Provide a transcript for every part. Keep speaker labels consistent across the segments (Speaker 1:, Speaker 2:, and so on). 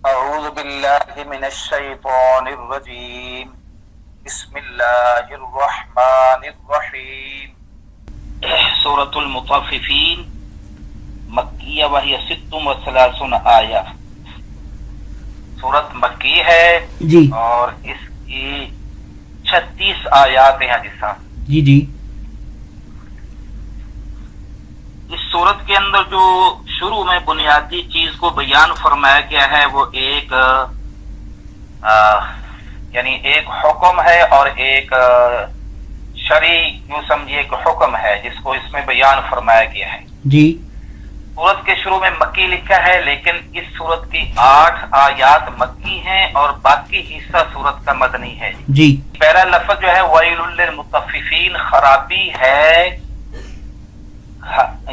Speaker 1: اعوذ باللہ من الشیطان الرجیم بسم اللہ الرحمن الرحیم. سورۃ المطففین مکیہ وہی 36 آیہ. سورت مکی ہے
Speaker 2: جی
Speaker 1: اور اس کی 36 آیات ہیں حاجی صاحب.
Speaker 2: جی جی.
Speaker 1: اس صورت کے اندر جو شروع میں بنیادی چیز کو بیان فرمایا گیا ہے وہ ایک یعنی ایک حکم ہے اور ایک شرعی یوں سمجھیے ایک حکم ہے جس کو اس میں بیان فرمایا گیا ہے.
Speaker 2: جی.
Speaker 1: سورت کے شروع میں مکی لکھا ہے لیکن اس سورت کی 8 آیات مکی ہیں اور باقی حصہ سورت کا مدنی ہے.
Speaker 2: جی.
Speaker 1: پہلا لفظ جو ہے ویل للمطففین خرابی ہے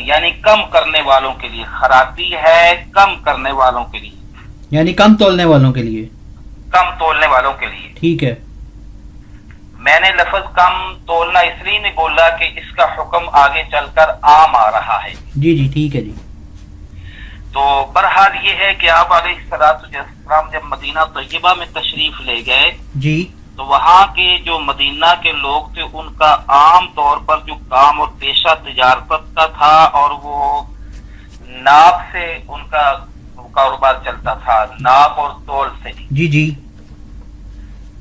Speaker 1: یعنی کم کرنے والوں کے لیے. خرابی ہے کم کرنے والوں کے لیے
Speaker 2: یعنی کم تولنے والوں کے لیے.
Speaker 1: کم تولنے والوں کے لیے.
Speaker 2: ٹھیک ہے.
Speaker 1: میں نے لفظ کم تولنا اس لیے نہیں بولا کہ اس کا حکم آگے چل کر عام آ رہا ہے.
Speaker 2: جی جی ٹھیک ہے جی.
Speaker 1: تو بہرحال یہ ہے کہ آپ علیہ السلام جب مدینہ طیبہ میں تشریف لے گئے
Speaker 2: جی
Speaker 1: تو وہاں کے جو مدینہ کے لوگ تھے ان کا عام طور پر جو کام اور پیشہ تجارت کا تھا اور وہ ناپ سے ان کا کاروبار چلتا تھا, ناپ اور تول سے.
Speaker 2: جی جی.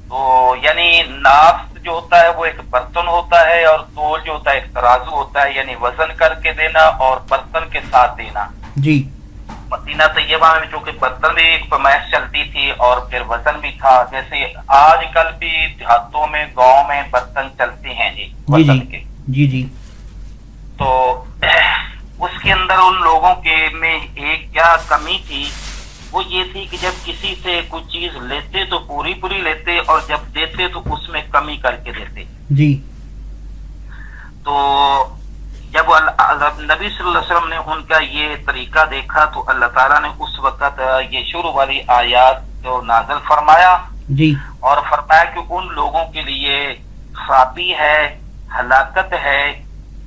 Speaker 1: تو یعنی ناپ جو ہوتا ہے وہ ایک برتن ہوتا ہے اور تول جو ہوتا ہے ایک ترازو ہوتا ہے, یعنی وزن کر کے دینا اور برتن کے ساتھ دینا.
Speaker 2: جی.
Speaker 1: مدینہ طیبہ میں چونکہ برتن بھی ایک پیمائش چلتی تھی اور پھر وزن بھی تھا, جیسے آج کل بھی دیہاتوں میں گاؤں میں برتن چلتے ہیں جی وزن کے.
Speaker 2: جی جی.
Speaker 1: تو اس کے اندر ان لوگوں کے میں ایک کیا کمی تھی وہ یہ تھی کہ جب کسی سے کوئی چیز لیتے تو پوری پوری لیتے اور جب دیتے تو اس میں کمی کر کے دیتے.
Speaker 2: جی.
Speaker 1: تو جب نبی صلی اللہ علیہ وسلم نے ان کا یہ طریقہ دیکھا تو اللہ تعالیٰ نے اس وقت یہ شروع والی آیات جو نازل فرمایا
Speaker 2: جی.
Speaker 1: اور فرمایا کہ ان لوگوں کے لیے خرابی ہے, ہلاکت ہے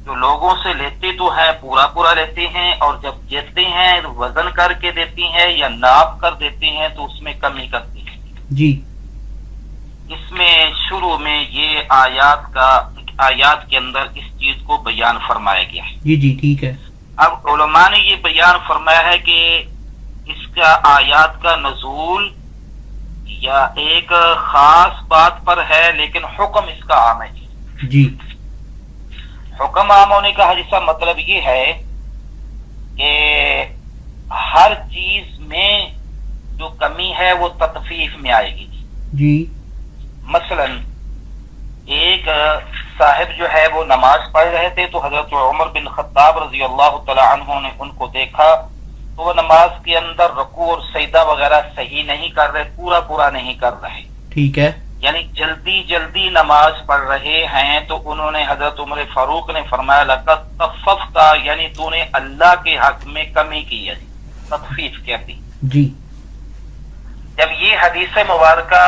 Speaker 1: جو لوگوں سے لیتے تو ہیں پورا پورا لیتے ہیں اور جب دیتے ہیں وزن کر کے دیتی ہیں یا ناپ کر دیتے ہیں تو اس میں کمی کرتی ہیں.
Speaker 2: جی.
Speaker 1: اس میں شروع میں یہ آیات کے اندر اس چیز کو بیان فرمایا گیا ہے.
Speaker 2: جی جی ٹھیک ہے.
Speaker 1: اب علماء نے یہ بیان فرمایا ہے کہ اس کا آیات کا نزول یا ایک خاص بات پر ہے لیکن حکم اس کا عام ہے.
Speaker 2: جی.
Speaker 1: حکم عام ہونے کا حدیثہ مطلب یہ ہے کہ ہر چیز میں جو کمی ہے وہ تطفیف میں آئے گی.
Speaker 2: جی.
Speaker 1: مثلا ایک صاحب جو ہے وہ نماز پڑھ رہے تھے تو حضرت عمر بن خطاب رضی اللہ تعالی عنہ نے ان کو دیکھا تو وہ نماز کے اندر رکوع اور سجدہ وغیرہ صحیح نہیں کر رہے, پورا نہیں کر رہے.
Speaker 2: ٹھیک ہے.
Speaker 1: یعنی جلدی نماز پڑھ رہے ہیں تو انہوں نے حضرت عمر فاروق نے فرمایا لقد تطففت, یعنی تو نے اللہ کے حق میں کمی کی ہے, تطفیف کہتی.
Speaker 2: جی.
Speaker 1: جب یہ حدیث مبارکہ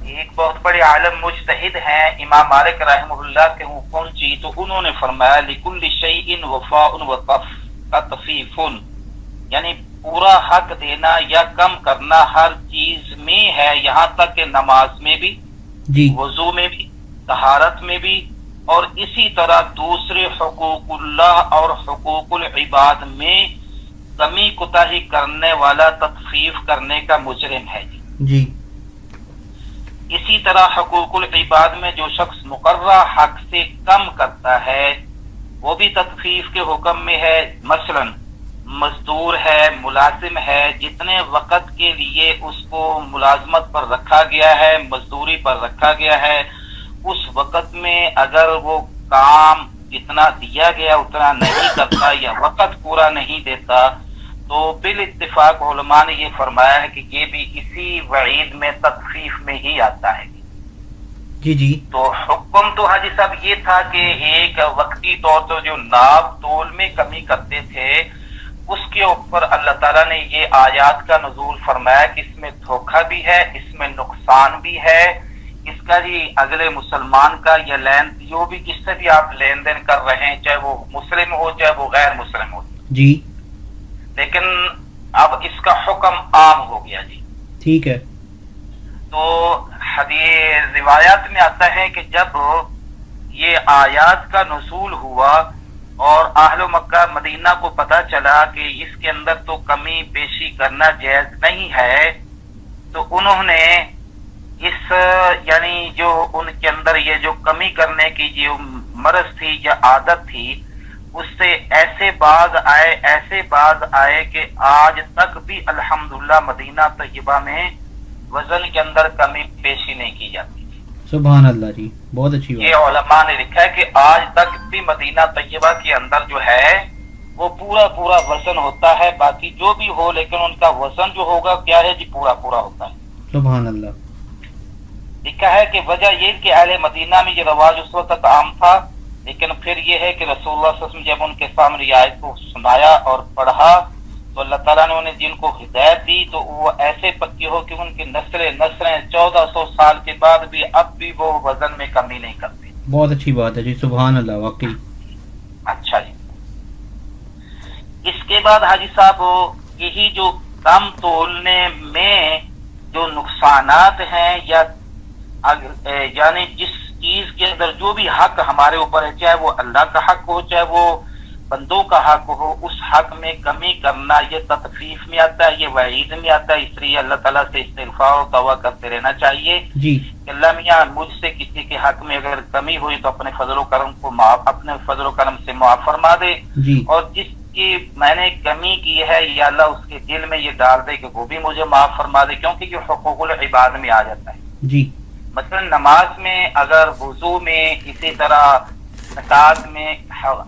Speaker 1: ایک بہت بڑے عالم مجتہد ہیں امام مالک رحمہ اللہ کے ہوں پہنچی تو انہوں نے فرمایا لکل شیء وفاء وتطفیف, یعنی پورا حق دینا یا کم کرنا ہر چیز میں ہے, یہاں تک کہ نماز میں بھی,
Speaker 2: جی,
Speaker 1: وضو میں بھی, طہارت میں بھی, اور اسی طرح دوسرے حقوق اللہ اور حقوق العباد میں کمی کوتاہی کرنے والا تطفیف کرنے کا مجرم ہے.
Speaker 2: جی.
Speaker 1: اسی طرح حقوق العباد میں جو شخص مقررہ حق سے کم کرتا ہے وہ بھی تطفیف کے حکم میں ہے. مثلا مزدور ہے, ملازم ہے, جتنے وقت کے لیے اس کو ملازمت پر رکھا گیا ہے, مزدوری پر رکھا گیا ہے, اس وقت میں اگر وہ کام جتنا دیا گیا اتنا نہیں کرتا یا وقت پورا نہیں دیتا تو بالاتفاق علماء نے یہ فرمایا ہے کہ یہ بھی اسی وعید میں تخفیف میں ہی آتا ہے.
Speaker 2: جی جی.
Speaker 1: تو حکم تو حاجی صاحب یہ تھا کہ ایک وقتی طور پر جو ناپ تول میں کمی کرتے تھے اس کے اوپر اللہ تعالیٰ نے یہ آیات کا نزول فرمایا کہ اس میں دھوکہ بھی ہے, اس میں نقصان بھی ہے, اس کا جی اگلے مسلمان کا یا جو بھی جس سے بھی آپ لین دین کر رہے ہیں چاہے وہ مسلم ہو چاہے وہ غیر مسلم ہو.
Speaker 2: جی.
Speaker 1: لیکن اب اس کا حکم عام ہو گیا جی.
Speaker 2: ٹھیک ہے.
Speaker 1: تو حدیث روایات میں آتا ہے کہ جب یہ آیات کا نزول ہوا اور اہل مکہ مدینہ کو پتہ چلا کہ اس کے اندر تو کمی بیشی کرنا جائز نہیں ہے، تو انہوں نے اس یعنی جو ان کے اندر یہ جو کمی کرنے کی جو مرض تھی یا عادت تھی، اس سے ایسے باز آئے کہ آج تک بھی الحمدللہ مدینہ طیبہ میں وزن کے اندر کمی پیشی نہیں کی جاتی.
Speaker 2: سبحان اللہ جی، بہت اچھی بات.
Speaker 1: یہ علماء نے لکھا ہے کہ آج تک بھی مدینہ طیبہ کے اندر جو ہے وہ پورا وزن ہوتا ہے، باقی جو بھی ہو لیکن ان کا وزن جو ہوگا کیا ہے جی پورا ہوتا ہے.
Speaker 2: سبحان اللہ.
Speaker 1: لکھا ہے کہ وجہ یہ کہ اہل مدینہ میں یہ رواج اس وقت تک عام تھا، لیکن پھر یہ ہے کہ رسول اللہ صلی اللہ علیہ وسلم جب ان کے سامنے یہ آیت کو سنایا اور پڑھا تو اللہ تعالیٰ نے انہیں جن کو ہدایت دی تو وہ ایسے پکی ہو کہ ان کی نسلیں 1400 سال کے بعد بھی اب بھی وہ وزن میں کمی نہیں کرتے.
Speaker 2: بہت اچھی بات ہے جی، سبحان اللہ واقعی.
Speaker 1: اچھا جی. اس کے بعد حاجی صاحب یہی جو کم تولنے میں جو نقصانات ہیں یا یعنی جس چیز کے اندر جو بھی حق ہمارے اوپر ہے، چاہے وہ اللہ کا حق ہو چاہے وہ بندوں کا حق ہو، اس حق میں کمی کرنا یہ تخفیف میں آتا ہے، یہ وعید میں آتا ہے. اس لیے اللہ تعالیٰ سے استغفار و توبہ کرتے رہنا چاہیے
Speaker 2: جی
Speaker 1: کہ اللہ میاں مجھ سے کسی کے حق میں اگر کمی ہوئی تو اپنے فضل و کرم سے معاف فرما دے،
Speaker 2: جی
Speaker 1: اور جس کی میں نے کمی کی ہے یا اللہ اس کے دل میں یہ ڈال دے کہ وہ بھی مجھے معاف فرما دے، کیونکہ یہ حقوق العباد میں آ جاتا ہے.
Speaker 2: جی
Speaker 1: مثلا نماز میں، اگر وضو میں، اسی طرح زکات میں،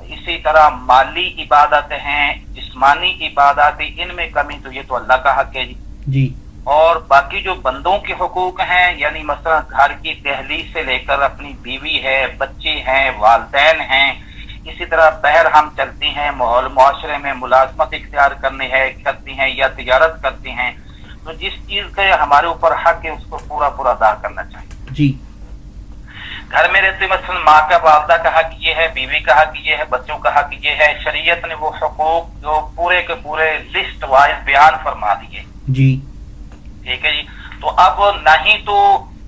Speaker 1: اسی طرح مالی عبادت ہیں، جسمانی عبادات، ان میں کمی تو یہ تو اللہ کا حق ہے جی.
Speaker 2: جی
Speaker 1: اور باقی جو بندوں کے حقوق ہیں یعنی مثلا گھر کی دہلیز سے لے کر اپنی بیوی ہے، بچے ہیں، والدین ہیں، اسی طرح بہر ہم چلتے ہیں معاشرے میں ملازمت اختیار کرتی ہیں یا تجارت کرتی ہیں، تو جس چیز کا ہمارے اوپر حق ہے اس کو پورا ادا کرنا چاہیے.
Speaker 2: جی
Speaker 1: گھر میں رہتے مثلا ماں کا والدہ کا حق یہ ہے، بیوی کا حق یہ ہے، بچوں کا حق یہ ہے. شریعت نے وہ حقوق جو پورے کے پورے لسٹ وائز بیان فرما دیے.
Speaker 2: جی
Speaker 1: ٹھیک ہے جی. تو اب نہیں تو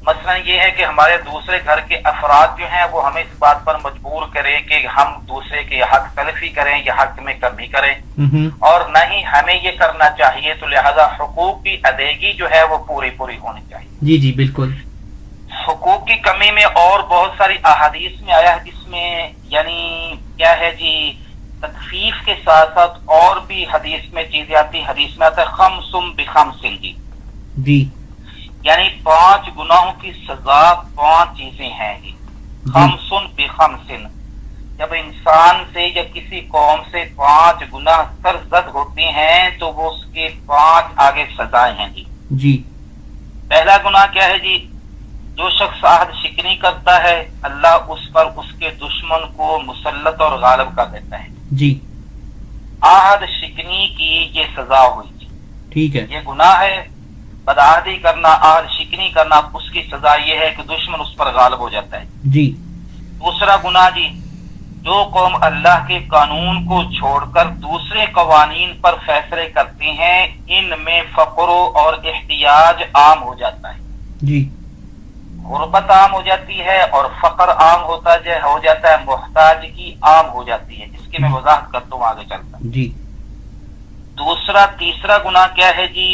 Speaker 1: مثلا یہ ہے کہ ہمارے دوسرے گھر کے افراد جو ہیں وہ ہمیں اس بات پر مجبور کریں کہ ہم دوسرے کے حق تلفی کریں یا حق میں کمی کریں، اور نہ ہی ہمیں یہ کرنا چاہیے. تو لہذا حقوق کی ادائیگی جو ہے وہ پوری ہونی چاہیے.
Speaker 2: جی جی بالکل.
Speaker 1: حقوق کی کمی میں اور بہت ساری احادیث میں آیا ہے، جس میں یعنی کیا ہے جی تخفیف کے ساتھ ساتھ اور بھی حدیث میں چیزیں آتی. حدیث میں آتا ہے خمسم بخمسن جی،
Speaker 2: جی
Speaker 1: یعنی 5 گناہوں کی سزا 5 چیزیں ہیں جی. خمسن بخمسن، جب انسان سے یا کسی قوم سے 5 گناہ سرزد ہوتے ہیں تو وہ اس کے 5 آگے سزائیں ہیں جی.
Speaker 2: جی
Speaker 1: پہلا گناہ کیا ہے جی؟ جو شخص عہد شکنی کرتا ہے اللہ اس پر اس کے دشمن کو مسلط اور غالب کر دیتا ہے.
Speaker 2: جی
Speaker 1: عہد شکنی کی یہ سزا ہوئی جی.
Speaker 2: ٹھیک ہے.
Speaker 1: یہ گناہ ہے، بدعہدی کرنا، عہد شکنی کرنا، اس کی سزا یہ ہے کہ دشمن اس پر غالب ہو جاتا ہے.
Speaker 2: جی
Speaker 1: دوسرا گناہ جی، جو قوم اللہ کے قانون کو چھوڑ کر دوسرے قوانین پر فیصلے کرتی ہیں ان میں فقر اور احتیاج عام ہو جاتا ہے.
Speaker 2: جی
Speaker 1: غربت عام ہو جاتی ہے اور فقر عام ہو جاتا ہے، محتاجگی عام ہو جاتی ہے، جس کی میں وضاحت کرتا ہوں آگے چلتا.
Speaker 2: جی
Speaker 1: تیسرا گناہ کیا ہے جی؟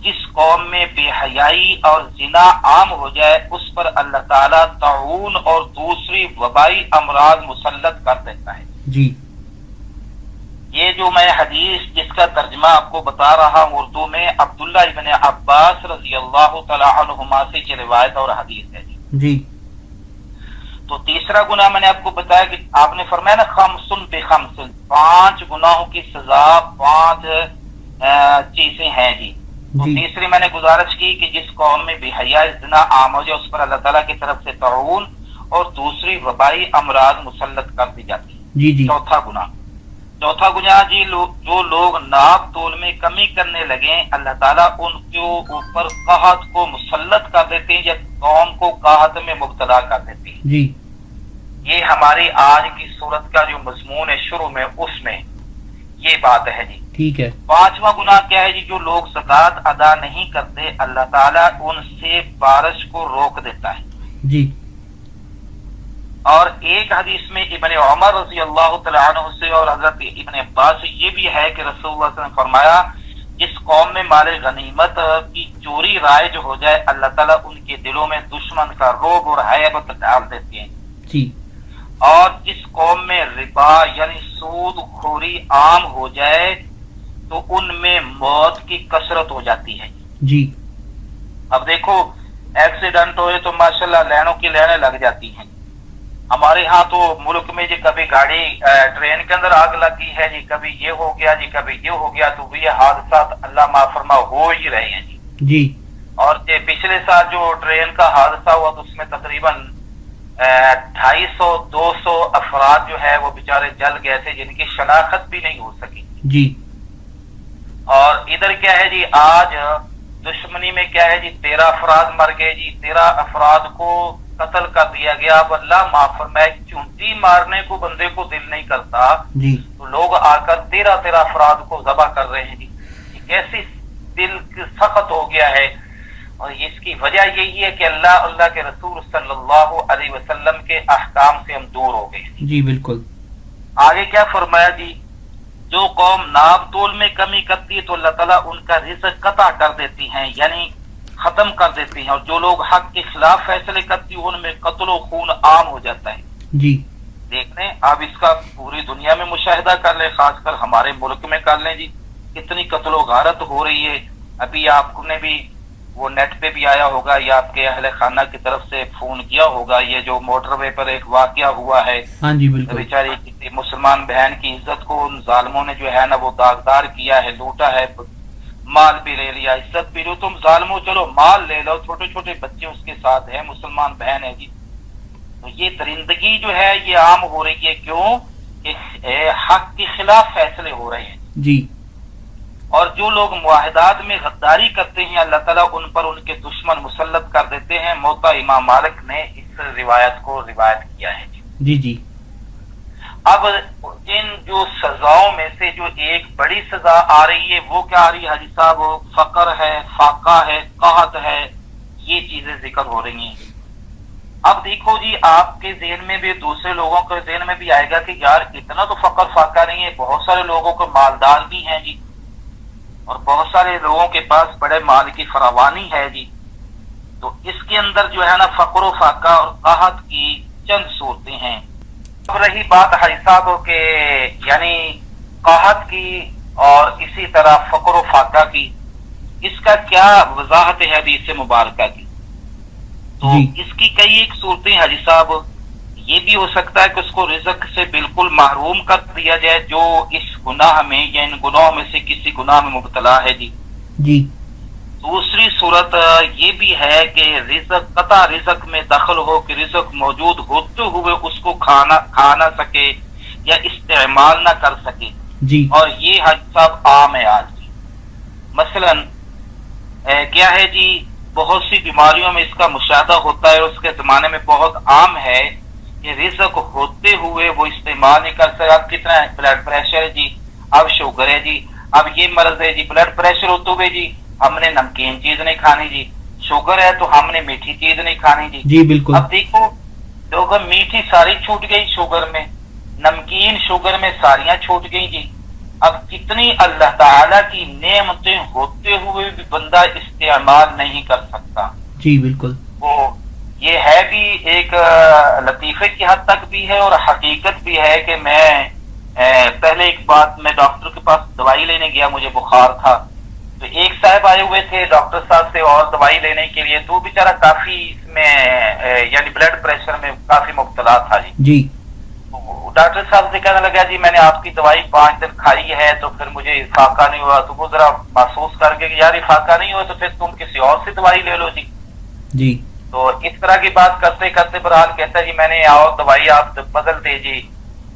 Speaker 1: جس قوم میں بے حیائی اور زنا عام ہو جائے اس پر اللہ تعالیٰ طاعون اور دوسری وبائی امراض مسلط کر دیتا ہے.
Speaker 2: جی
Speaker 1: یہ جو میں حدیث جس کا ترجمہ آپ کو بتا رہا ہوں اردو میں، عبداللہ ابن عباس رضی اللہ تعالی عنہما سے یہ روایت اور حدیث ہے جی.
Speaker 2: جی
Speaker 1: تو تیسرا گناہ میں نے آپ کو بتایا کہ آپ نے فرمایا نا خمسن بخمسن، 5 گناہوں کی سزا 5 چیزیں ہیں جی. تو تیسری میں نے گزارش کی کہ جس قوم میں بے حیائی زنا عام ہو جائے اس پر اللہ تعالیٰ کی طرف سے طاعون اور دوسری وبائی امراض مسلط کر دی جاتی ہے.
Speaker 2: جی جی
Speaker 1: چوتھا گناہ جی، جو لوگ ناپ تول میں کمی کرنے لگے اللہ تعالیٰ ان کے اوپر قحط کو مسلط کر دیتے ہیں یا قوم کو قحط میں مبتلا کر دیتے ہیں.
Speaker 2: جی
Speaker 1: یہ ہماری آج کی صورت کا جو مضمون ہے شروع میں اس میں یہ بات ہے جی.
Speaker 2: ٹھیک ہے.
Speaker 1: 5واں گناہ کیا ہے جی؟ جو لوگ زکوٰۃ ادا نہیں کرتے اللہ تعالیٰ ان سے بارش کو روک دیتا ہے.
Speaker 2: جی.
Speaker 1: اور ایک حدیث میں ابن عمر رضی اللہ تعالیٰ عنہ سے اور حضرت ابن عباس سے یہ بھی ہے کہ رسول اللہ صلی اللہ علیہ وسلم نے فرمایا جس قوم میں مال غنیمت کی چوری رائج ہو جائے اللہ تعالیٰ ان کے دلوں میں دشمن کا رعب اور ہیبت ڈال دیتے ہیں.
Speaker 2: جی.
Speaker 1: اور جس قوم میں ربا یعنی سود خوری عام ہو جائے تو ان میں موت کی کثرت ہو جاتی ہے.
Speaker 2: جی.
Speaker 1: اب دیکھو ایکسیڈنٹ ہوئے تو ماشاءاللہ لینوں کی لینیں لگ جاتی ہیں. ہمارے ہاں تو ملک میں جی کبھی گاڑی ٹرین کے اندر آگ لگی ہے جی، کبھی یہ ہو گیا جی، کبھی یہ ہو گیا، تو یہ حادثات اللہ معاف فرما ہو ہی رہے ہیں جی.
Speaker 2: جی.
Speaker 1: اور یہ پچھلے سال جو ٹرین کا حادثہ ہوا تو اس میں تقریباً 250 افراد جو ہے وہ بیچارے جل گئے تھے جن کی شناخت بھی نہیں ہو سکی.
Speaker 2: جی.
Speaker 1: اور ادھر کیا ہے جی آج دشمنی میں کیا ہے جی 13 افراد مر گئے جی، 13 افراد کو قتل کر دیا گیا. اب اللہ معاف فرمائے چونٹی مارنے کو بندے کو دل نہیں کرتا
Speaker 2: جی.
Speaker 1: تو لوگ آ کر 13 افراد کو ذبح کر رہے ہیں جی. یہ کیسی دل سخت ہو گیا ہے. اور اس کی وجہ یہی ہے کہ اللہ کے رسول صلی اللہ علیہ وسلم کے احکام سے ہم دور ہو گئے.
Speaker 2: جی بالکل.
Speaker 1: آگے کیا فرمایا جی؟ جو قوم ناپ تول میں کمی کرتی ہے تو اللہ تعالیٰ ان کا رزق قطع کر دیتی ہیں یعنی ختم کر دیتی ہیں. اور جو لوگ حق کے خلاف فیصلے کرتی ہیں ان میں قتل و خون عام ہو جاتا ہے.
Speaker 2: جی.
Speaker 1: دیکھ لیں آپ اس کا پوری دنیا میں مشاہدہ کر لیں، خاص کر ہمارے ملک میں کر لیں جی، کتنی قتل و غارت ہو رہی ہے. ابھی آپ نے بھی وہ نیٹ پہ بھی آیا ہوگا یا آپ کے اہل خانہ کی طرف سے فون کیا ہوگا، یہ جو موٹر وے پر ایک واقعہ ہوا ہے.
Speaker 2: ہاں جی بالکل.
Speaker 1: بیچاری کسی مسلمان بہن کی عزت کو ان ظالموں نے جو ہے نا وہ داغدار کیا ہے، لوٹا ہے، مال بھی لے لیا، عزت بھی لو. تم ظالموں چلو مال لے لو، چھوٹے چھوٹے بچے اس کے ساتھ ہیں، مسلمان بہن ہے جی. تو یہ درندگی جو ہے یہ عام ہو رہی ہے. کیوں؟ کہ حق کے خلاف فیصلے ہو رہے ہیں.
Speaker 2: جی.
Speaker 1: اور جو لوگ معاہدات میں غداری کرتے ہیں اللہ تعالیٰ ان پر ان کے دشمن مسلط کر دیتے ہیں. موطا امام مالک نے اس روایت کو روایت کیا ہے.
Speaker 2: جی. جی.
Speaker 1: اب ان جو سزاؤں میں سے جو ایک بڑی سزا آ رہی ہے وہ کیا آ رہی ہے حاجی صاحب؟ فقر ہے، فاقہ ہے، قحط ہے، یہ چیزیں ذکر ہو رہی ہیں. اب دیکھو جی آپ کے ذہن میں بھی دوسرے لوگوں کے ذہن میں بھی آئے گا کہ یار اتنا تو فقر فاقہ نہیں ہے، بہت سارے لوگوں کو مالدار بھی ہیں جی اور بہت سارے لوگوں کے پاس بڑے مال کی فراوانی ہے جی. تو اس کے اندر جو ہے نا فقر و فاقہ اور قحط کی چند صورتیں ہیں. اب رہی بات حاجی صاحب کے یعنی قحط کی اور اسی طرح فقر و فاقہ کی، اس کا کیا وضاحت ہے حدیث مبارکہ کی؟ تو اس کی کئی ایک صورتیں حاجی صاحب. یہ بھی ہو سکتا ہے کہ اس کو رزق سے بالکل محروم کر دیا جائے جو اس گناہ میں یا ان گناہوں میں سے کسی گناہ میں مبتلا ہے جی.
Speaker 2: جی.
Speaker 1: دوسری صورت یہ بھی ہے کہ رزق قطع رزق میں دخل ہو کہ رزق موجود ہوتے ہوئے اس کو کھا نہ سکے یا استعمال نہ کر سکے.
Speaker 2: جی.
Speaker 1: اور یہ حاجی صاحب عام ہے آج بھی. مثلا کیا ہے جی بہت سی بیماریوں میں اس کا مشاہدہ ہوتا ہے اور اس کے زمانے میں بہت عام ہے کہ رزق ہوتے ہوئے وہ استعمال نہیں کر سکتا. اب کتنا ہے بلڈ پریشر ہے جی، اب شوگر ہے جی، اب یہ مرض ہے جی، بلڈ پریشر ہوتے ہوئے جی ہم نے نمکین چیز نہیں کھانی جی، شوگر ہے تو ہم نے میٹھی چیز نہیں کھانی جی.
Speaker 2: جی بالکل.
Speaker 1: اب دیکھو لوگ میٹھی ساری چھوٹ گئی شوگر میں، نمکین شوگر میں ساریاں چھوٹ گئی جی. اب کتنی اللہ تعالیٰ کی نعمتیں ہوتے ہوئے بھی بندہ استعمال نہیں کر سکتا.
Speaker 2: جی بالکل.
Speaker 1: وہ یہ ہے بھی ایک لطیفے کی حد تک بھی ہے اور حقیقت بھی ہے کہ میں پہلے ایک بات میں ڈاکٹر کے پاس دوائی لینے گیا، مجھے بخار تھا تو ایک صاحب آئے ہوئے تھے ڈاکٹر صاحب سے اور دوائی لینے کے لیے، تو بیچارہ کافی اس میں یعنی بلڈ پریشر میں کافی مبتلا تھا جی.
Speaker 2: جی.
Speaker 1: ڈاکٹر صاحب سے کہنے لگا جی میں نے آپ کی دوائی 5 دن کھائی ہے تو پھر مجھے افاقہ نہیں ہوا. تو وہ ذرا محسوس کر کے کہ یار افاقہ نہیں ہوا تو پھر تم کسی اور سے دوائی لے لو جی.
Speaker 2: جی.
Speaker 1: تو اس طرح کی بات کرتے کرتے برحال کہتا ہے جی میں نے اور دوائی آپ بدل دے جی.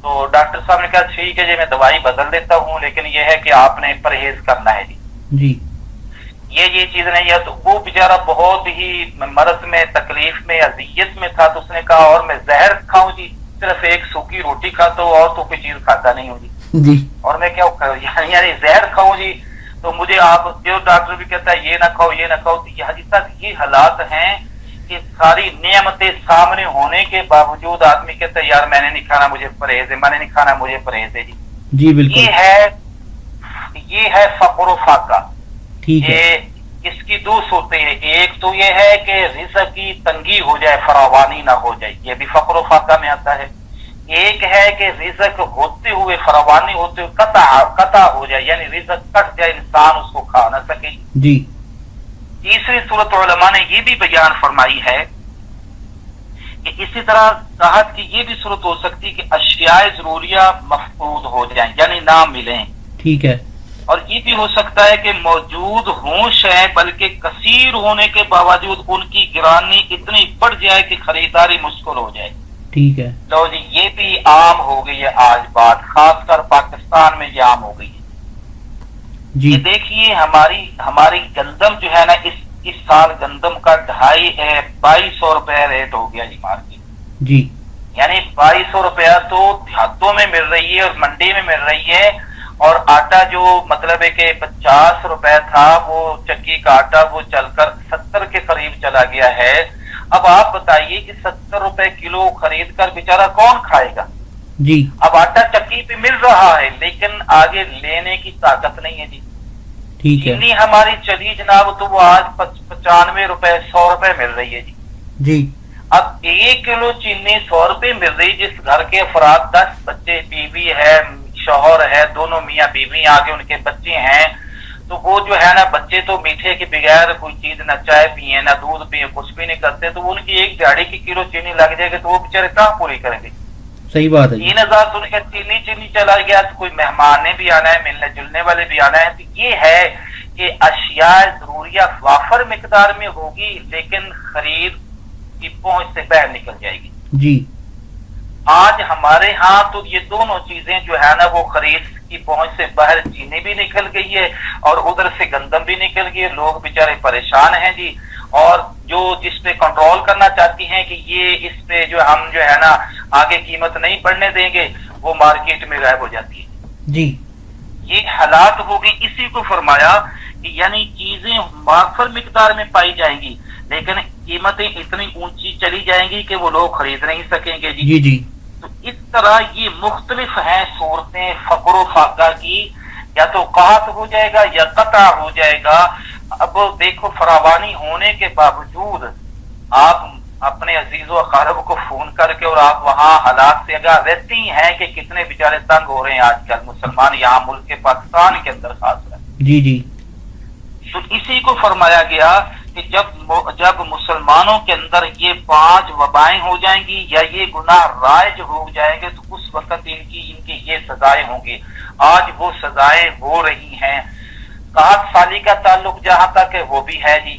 Speaker 1: تو ڈاکٹر صاحب نے کہا ٹھیک ہے جی میں دوائی بدل دیتا ہوں لیکن یہ ہے کہ آپ نے پرہیز کرنا ہے جی.
Speaker 2: جی.
Speaker 1: یہ چیز نہیں ہے. تو وہ بیچارہ بہت ہی مرض میں تکلیف میں اذیت میں تھا تو اس نے کہا اور میں زہر کھاؤں جی؟ صرف ایک سوکھی روٹی کھاتا ہوں اور تو کوئی چیز کھاتا نہیں ہوں جی.
Speaker 2: جی
Speaker 1: اور میں کیا کھاؤں؟ یعنی زہر کھاؤں جی تو مجھے آپ جو ڈاکٹر بھی کہتا ہے یہ نہ کھاؤ یہ نہ کھاؤ، تو یہ حدیث تک یہ حالات ہیں کہ ساری نعمتیں سامنے ہونے کے باوجود آدمی کہتا ہے یار میں نے نہیں کھانا مجھے پرہیز ہے، میں نے نہیں کھانا مجھے پرہیز ہے جی.
Speaker 2: جی بالکل
Speaker 1: یہ ہے فقر و فاقہ.
Speaker 2: ٹھیک ہے.
Speaker 1: اس کی دو صورتیں ہیں، ایک تو یہ ہے کہ رزق کی تنگی ہو جائے، فراوانی نہ ہو جائے، یہ بھی فقر و فاقہ میں آتا ہے. ایک ہے کہ رزق ہوتے ہوئے فراوانی ہوتے ہوئے قطع ہو جائے، یعنی رزق کٹ جائے، انسان اس کو کھا نہ سکے.
Speaker 2: جی
Speaker 1: تیسری صورت علماء نے یہ بھی بیان فرمائی ہے کہ اسی طرح صحت کی یہ بھی صورت ہو سکتی ہے کہ اشیاء ضروریہ مفقود ہو جائیں یعنی نہ ملیں.
Speaker 2: ٹھیک ہے.
Speaker 1: اور یہ بھی ہو سکتا ہے کہ موجود ہوں شے بلکہ کثیر ہونے کے باوجود ان کی گرانی اتنی بڑھ جائے کہ خریداری مشکل ہو جائے.
Speaker 2: ٹھیک ہے.
Speaker 1: لو جی یہ بھی عام ہو گئی ہے آج بات، خاص کر پاکستان میں یہ عام ہو گئی ہے.
Speaker 2: جی
Speaker 1: یہ دیکھیے ہماری گندم جو ہے نا، اس سال گندم کا 2200 روپے ریٹ ہو گیا جی مارکیٹ.
Speaker 2: جی
Speaker 1: یعنی 2200 روپیہ تو دیہاتوں میں مل رہی ہے اور منڈی میں مل رہی ہے. اور آٹا جو مطلب ہے کہ 50 روپے تھا وہ چکی کا آٹا وہ چل کر 70 کے قریب چلا گیا ہے. اب آپ بتائیے کہ 70 روپے کلو خرید کر بیچارہ کون کھائے گا؟
Speaker 2: جی
Speaker 1: اب آٹا چکی پہ مل رہا ہے لیکن آگے لینے کی طاقت نہیں ہے جی.
Speaker 2: ٹھیک ہے.
Speaker 1: چینی ہماری چلی جناب تو وہ آج 95 روپے 100 روپے مل رہی ہے جی.
Speaker 2: جی
Speaker 1: اب 1 کلو چینی 100 روپے مل رہی، جس گھر کے افراد 10 بچے، بیوی ہے، شوہر ہے، دونوں میاں بیوی، آگے ان کے بچے ہیں، تو وہ جو ہے نا بچے تو میٹھے کے بغیر کوئی چیز نہ چائے پیئے نہ دودھ پیئے کچھ بھی نہیں کرتے، تو ان کی ایک دیہڑی کی کلو چینی لگ جائے گی تو وہ بےچارے کہاں پوری کریں گے؟
Speaker 2: صحیح بات ہے.
Speaker 1: 3000 تو ان کا چینی چلا گیا، تو کوئی مہمان نے بھی آنا ہے، ملنے جلنے والے بھی آنا ہے. تو یہ ہے کہ اشیاء ضروریہ وافر مقدار میں ہوگی لیکن خرید کی پہنچ سے باہر نکل جائے گی.
Speaker 2: جی
Speaker 1: آج ہمارے ہاں تو یہ دونوں چیزیں جو ہے نا وہ خرید کی پہنچ سے باہر، چینی بھی نکل گئی ہے اور ادھر سے گندم بھی نکل گئی ہے. لوگ بیچارے پریشان ہیں جی، اور جو جس پہ کنٹرول کرنا چاہتی ہیں کہ یہ اس پہ جو ہم جو ہے نا آگے قیمت نہیں بڑھنے دیں گے، وہ مارکیٹ میں غائب ہو جاتی ہے.
Speaker 2: جی
Speaker 1: یہ حالات ہوگی. اسی کو فرمایا کہ یعنی چیزیں وافر مقدار میں پائی جائیں گی لیکن قیمتیں اتنی اونچی چلی جائیں گی کہ وہ لوگ خرید نہیں سکیں گے جی.
Speaker 2: جی جی
Speaker 1: تو اس طرح یہ مختلف ہیں صورتیں فقر و فاقہ کی، یا تو قحط ہو جائے گا یا قطع ہو جائے گا. اب دیکھو فراوانی ہونے کے باوجود آپ اپنے عزیز و اقارب کو فون کر کے، اور آپ وہاں حالات سے اگر رہتی ہیں کہ کتنے بیچارے تنگ ہو رہے ہیں آج کل مسلمان یہاں ملک کے پاکستان کے اندر خاص کر.
Speaker 2: جی جی
Speaker 1: تو اسی کو فرمایا گیا کہ جب مسلمانوں کے اندر یہ 5 وبائیں ہو جائیں گی یا یہ گناہ رائج ہو جائیں گے تو اس وقت ان کی یہ سزائیں ہوں گی. آج وہ سزائیں ہو رہی ہیں. قحط سالی کا تعلق جہاں تک ہے وہ بھی ہے جی،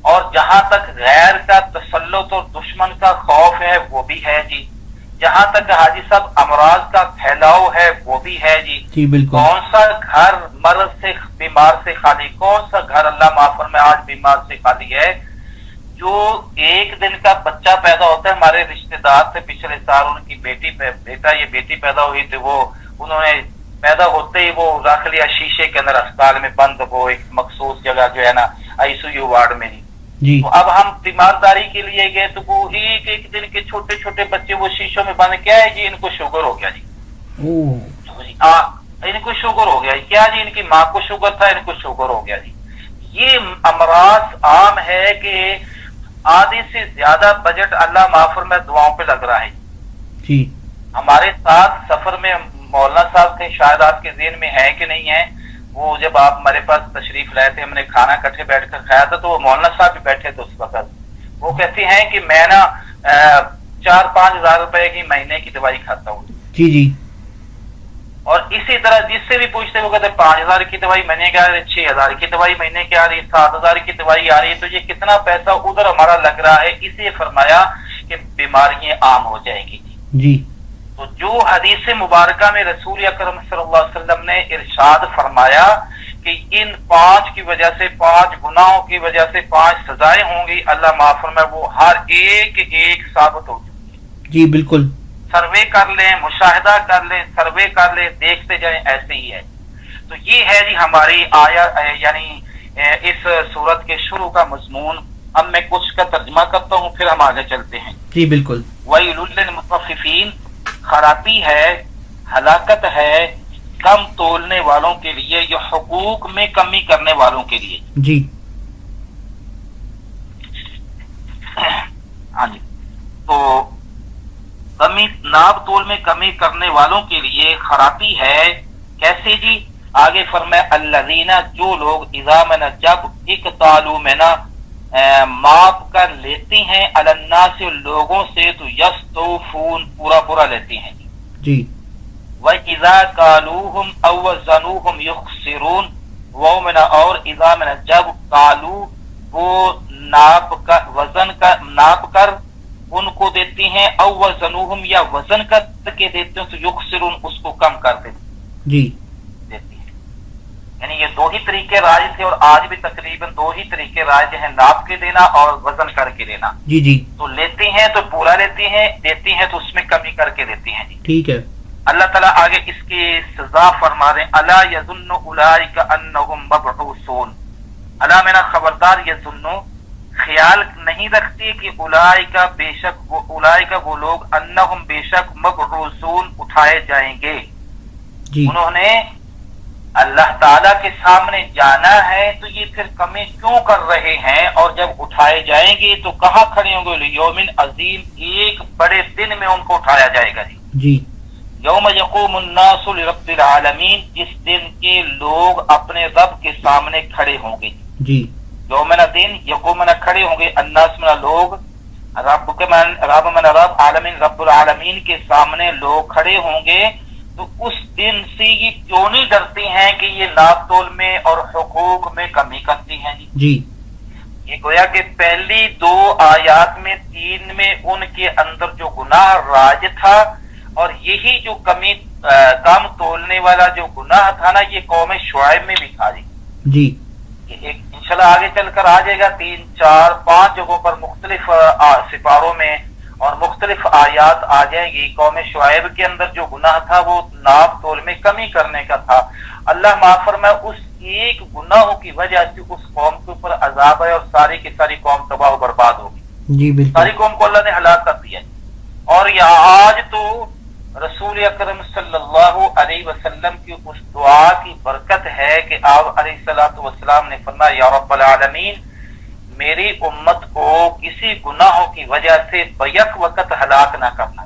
Speaker 1: اور جہاں تک غیر کا تسلط اور دشمن کا خوف ہے وہ بھی ہے جی، جہاں تک حاجی صاحب امراض کا پھیلاؤ ہے وہ بھی ہے جی.
Speaker 2: جی بالکل.
Speaker 1: کون سا گھر مرض سے بیمار سے خالی، کون سا گھر اللہ معاف فرمائے آج بیمار سے خالی ہے؟ جو ایک دن کا بچہ پیدا ہوتا ہے، ہمارے رشتہ دار سے پچھلے سال ان کی بیٹی پیدا ہوئی تھی، وہ انہوں نے پیدا ہوتے ہی وہ رکھ لیا شیشے کے اندر اسپتال میں بند، وہ ایک مخصوص جگہ جو ہے نا ICU وارڈ میں
Speaker 2: جی.
Speaker 1: تو اب ہم تیمارداری کے لیے گئے تو وہ ایک دن کے چھوٹے چھوٹے بچے وہ شیشوں میں بند. کیا ہے جی؟ ان کو شوگر ہو گیا جی. ان کو شوگر ہو گیا. کیا جی؟ ان کی ماں کو شوگر تھا، ان کو شوگر ہو گیا جی. یہ امراض عام ہے کہ آدھے سے زیادہ بجٹ اللہ معاف فرمائے دعاؤں پہ لگ رہا ہے
Speaker 2: جی.
Speaker 1: ہمارے ساتھ سفر میں مولانا صاحب تھے، شاید آپ کے ذہن میں ہے کہ نہیں ہے، وہ جب آپ ہمارے پاس تشریف لائے تھے، ہم نے کھانا کٹھے بیٹھ کر کھایا تھا، تو وہ مولانا صاحب بھی بیٹھے تھے اس وقت. وہ کہتے ہیں کہ میں نا 4-5 ہزار روپے کی مہینے کی دوائی کھاتا ہوں.
Speaker 2: جی جی.
Speaker 1: اور اسی طرح جس سے بھی پوچھتے وہ کہتے 5000 کی دوائی مہینے کی آ رہی ہے، 6000 کی دوائی مہینے کی آ رہی ہے، 7000 کی دوائی آ رہی ہے. تو یہ کتنا پیسہ ادھر ہمارا لگ رہا ہے. اسے فرمایا کہ بیماریاں عام ہو جائیں گی
Speaker 2: جی.
Speaker 1: تو جو حدیث مبارکہ میں رسول اکرم صلی اللہ علیہ وسلم نے ارشاد فرمایا کہ ان 5 کی وجہ سے، 5 گناہوں کی وجہ سے 5 سزائیں ہوں گی، اللہ معاف فرمائے وہ ہر ایک ثابت ہو چکی ہے.
Speaker 2: جی بالکل.
Speaker 1: سروے کر لیں، مشاہدہ کر لیں، سروے کر لیں، دیکھتے جائیں، ایسے ہی ہے۔ تو یہ ہے جی ہماری آیت، یعنی اس سورت کے شروع کا مضمون۔ اب میں کچھ کا ترجمہ کرتا ہوں، پھر ہم آگے چلتے ہیں۔
Speaker 2: جی بالکل۔
Speaker 1: وَيْلٌ لِّلْمُطَفِّفِينَ، خرابی ہے، ہلاکت ہے کم تولنے والوں کے لیے، یا حقوق میں کمی کرنے والوں کے لیے۔
Speaker 2: جی
Speaker 1: ہاں جی، تو کمی، ناب تول میں کمی کرنے والوں کے لیے خرابی ہے۔ کیسے جی؟ آگے فرمائے الذین، جو لوگ اذا من، جب اکتالوا من، ماپ کر لیتے ہیں، علی الناس، لوگوں سے، تو یستوفون، پورا پورا لیتے ہیں
Speaker 2: جی۔
Speaker 1: وَإِذَا كَالُوهُمْ أَوْ وَزَنُوهُمْ يُخْسِرُونَ، وہ من، اور اذا من، جب کالو، وہ ناپ کر، وزن کا ناپ کر ان کو دیتے ہیں، او وزنوہم، یا وزن کر کے دیتے ہیں، تو یخسرون، اس کو کم کر دیتے ہیں۔ یعنی یہ دو ہی طریقے رائج تھے، اور آج بھی تقریباً دو ہی طریقے رائج ہیں، ناپ کے دینا اور وزن کر کے دینا۔
Speaker 2: جی جی۔
Speaker 1: تو لیتے ہیں تو پورا لیتے ہیں، دیتے ہیں تو اس میں کمی کر کے دیتے ہیں۔
Speaker 2: ٹھیک ہے۔
Speaker 1: اللہ تعالیٰ آگے اس کی سزا فرما رہے ہیں، الا یظن اولئک انہم مبعوثون، الا مینا خبردار، یظن، خیال نہیں رکھتے کہ اولئک، بے شک وہ، اولئک وہ لوگ، انہم، بے شک، مبعوثون، اٹھائے جائیں گے۔
Speaker 2: جی۔
Speaker 1: انہوں نے اللہ تعالیٰ کے سامنے جانا ہے، تو یہ پھر کمی کیوں کر رہے ہیں؟ اور جب اٹھائے جائیں گے تو کہاں کھڑے ہوں گے؟ لیوم عظیم، ایک بڑے دن میں ان کو اٹھایا جائے گا۔
Speaker 2: جی۔
Speaker 1: یوم یقوم الناس لرب العالمین، جس دن کے لوگ اپنے رب کے سامنے کھڑے ہوں گے۔
Speaker 2: جی۔
Speaker 1: یومنا دن، یقومنا کھڑے ہوں گے، الناس منا لوگ، رب کے من، رب منا رب، عالمین رب العالمین کے سامنے لوگ کھڑے ہوں گے۔ تو اس دن سے یہ کیوں نہیں ڈرتے ہیں کہ یہ ناپ تول میں اور حقوق میں کمی کرتی ہیں؟
Speaker 2: جی۔
Speaker 1: یہ گویا کہ پہلی دو آیات میں، تین میں ان کے اندر جو گناہ راج تھا، اور یہی جو کمی، کام تولنے والا جو گناہ تھا نا، یہ قوم شعیب میں بھی تھا۔
Speaker 2: جی۔
Speaker 1: ایک انشاءاللہ آگے چل کر آ جائے گا، 3، 4، 5 جگہوں پر مختلف سپاروں میں اور مختلف آیات آ جائیں گی۔ قوم شعیب کے اندر جو گناہ تھا وہ ناپ تول میں کمی کرنے کا تھا۔ اللہ معاف فرمائے، اس ایک گناہوں کی وجہ سے اس قوم کے اوپر عذاب ہے، اور ساری کی ساری قوم تباہ و برباد ہوگی۔
Speaker 2: جی بالکل۔
Speaker 1: ساری قوم کو اللہ نے ہلاک کر دیا۔ اور یہاں آج تو رسول اکرم صلی اللہ علیہ وسلم کی اس دعا کی برکت ہے کہ آپ علیہ الصلوۃ والسلام نے فرمایا، یا رب العالمین، میری امت کو کسی گناہوں کی وجہ سے بیک وقت ہلاک نہ کرنا،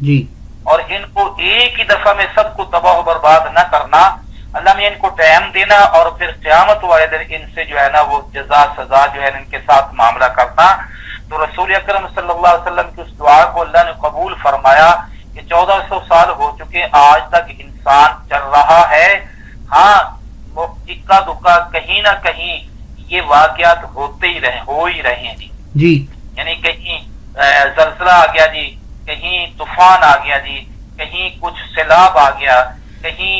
Speaker 2: جی،
Speaker 1: اور ان کو ایک ہی دفعہ میں سب کو تباہ و برباد نہ کرنا۔ اللہ میں ان کو ٹائم دینا، اور پھر قیامت والے دن ان سے جو ہے نا وہ جزا سزا جو ہے ان کے ساتھ معاملہ کرنا۔ تو رسول اکرم صلی اللہ علیہ وسلم کی اس دعا کو اللہ نے قبول فرمایا کہ 1400 سال ہو چکے، آج تک انسان چل رہا ہے۔ ہاں، وہ اکا دکا کہیں نہ کہیں یہ واقعات ہوتے ہی رہے، ہو ہی رہے ہیں
Speaker 2: جی،
Speaker 1: یعنی کہیں زلزلہ آ گیا جی، کہیں طوفان آ گیا جی، کہیں کچھ سیلاب آ گیا، کہیں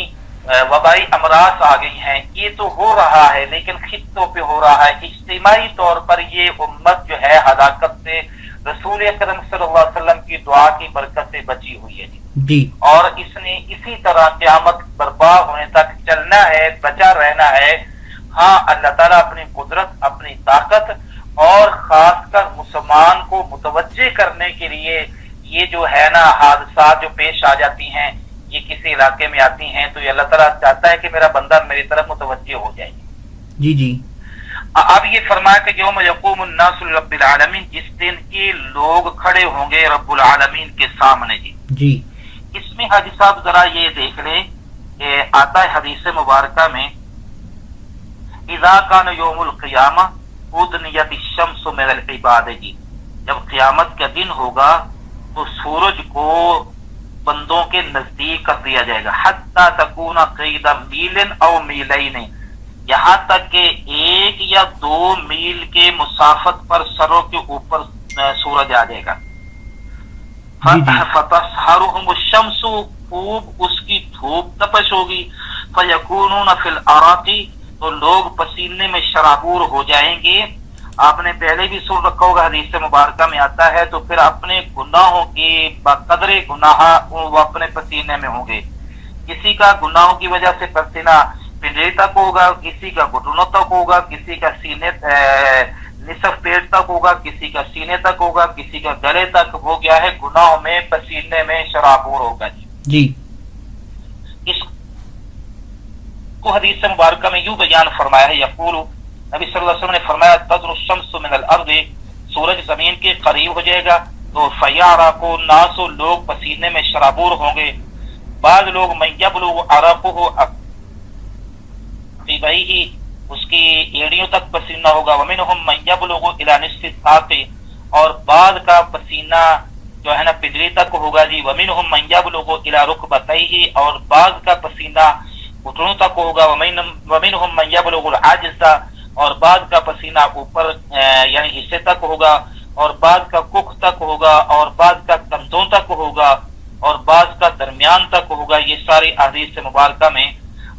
Speaker 1: وبائی امراض آ گئی ہیں۔ یہ تو ہو رہا ہے، لیکن خطوں پہ ہو رہا ہے۔ اجتماعی طور پر یہ امت جو ہے ہلاکت سے رسول اکرم صلی اللہ علیہ وسلم کی دعا کی برکت سے بچی ہوئی ہے
Speaker 2: جی،
Speaker 1: اور اس نے اسی طرح قیامت برپا ہونے تک چلنا ہے، بچا رہنا ہے۔ ہاں، اللہ تعالیٰ اپنی قدرت، اپنی طاقت، اور خاص کر مسلمان کو متوجہ کرنے کے لیے یہ جو ہے نا حادثات جو پیش آ جاتی ہیں، یہ کسی علاقے میں آتی ہیں، تو یہ اللہ تعالیٰ چاہتا ہے کہ میرا بندہ میری طرف متوجہ ہو جائے۔
Speaker 2: جی جی۔
Speaker 1: اب یہ فرمایا کہ یوم یقوم الناس لرب العالمین، جس دن کے لوگ کھڑے ہوں گے رب العالمین کے سامنے۔
Speaker 2: جی،
Speaker 1: اس میں حاجی صاحب ذرا یہ دیکھ لیں کہ آتا ہے حدیث مبارکہ میں، اذا کان یوم القیامہ ادنیت الشمس من العباد، جی، جب قیامت کا دن ہوگا تو سورج کو بندوں کے نزدیک کر دیا جائے گا، حتی تکون قید میل او میلین، یہاں تک کہ 1 یا 2 میل کے مسافت پر سروں کے اوپر سورج آ جائے گا۔ فَتَسْحَرُهُمُ الشَّمْسُ، خوب اس کی دھوپ تپش ہوگی، فَيَكُونُونَ فِي الْأَرَاقِ، تو لوگ پسینے میں شرابور ہو جائیں گے، آپ نے پہلے بھی سن رکھا ہوگا، حدیث مبارکہ میں آتا ہے، تو پھر اپنے گناہوں کی بقدر گناہ وہ اپنے پسینے میں ہوں گے. کسی کا گناہوں کی وجہ سے پسینہ پنجے تک ہوگا، کسی کا گھٹنوں تک ہوگا، کسی کا سینے نصف پیٹ تک ہوگا، کسی کا سینے تک ہوگا، کسی کا گلے تک. ہو گیا ہے گناہوں میں پسینے میں شرابور ہوگا.
Speaker 2: جی
Speaker 1: اس کو حدیث مبارکہ میں یوں بیان فرمایا ہے، یقول نبی صلی اللہ علیہ وسلم نے فرمایا تدر الشمس من الارض، سورج زمین کے قریب ہو جائے گا تو فیعرق الناس، لوگ پسینے میں شرابور ہوں گے. بعض لوگ من یبلغ عرقه عقبیہ، اس کی ایڑیوں تک پسینہ ہوگا. ومنهم من یبلغ الى نصف الساق، اور بعض کا پسینہ جو ہے نا پجری تک ہوگا جی. ومنهم من یبلغ الى رکبتیہ، اور بعض کا پسینہ گھٹنوں تک ہوگا. ومنهم من یبلغ العجز، اور بعض کا پسینہ اوپر یعنی حصے تک ہوگا، اور بعض کا کک تک ہوگا، اور بعض کا کندھوں تک ہوگا، اور بعض کا درمیان تک ہوگا. یہ ساری احادیث مبارکہ میں،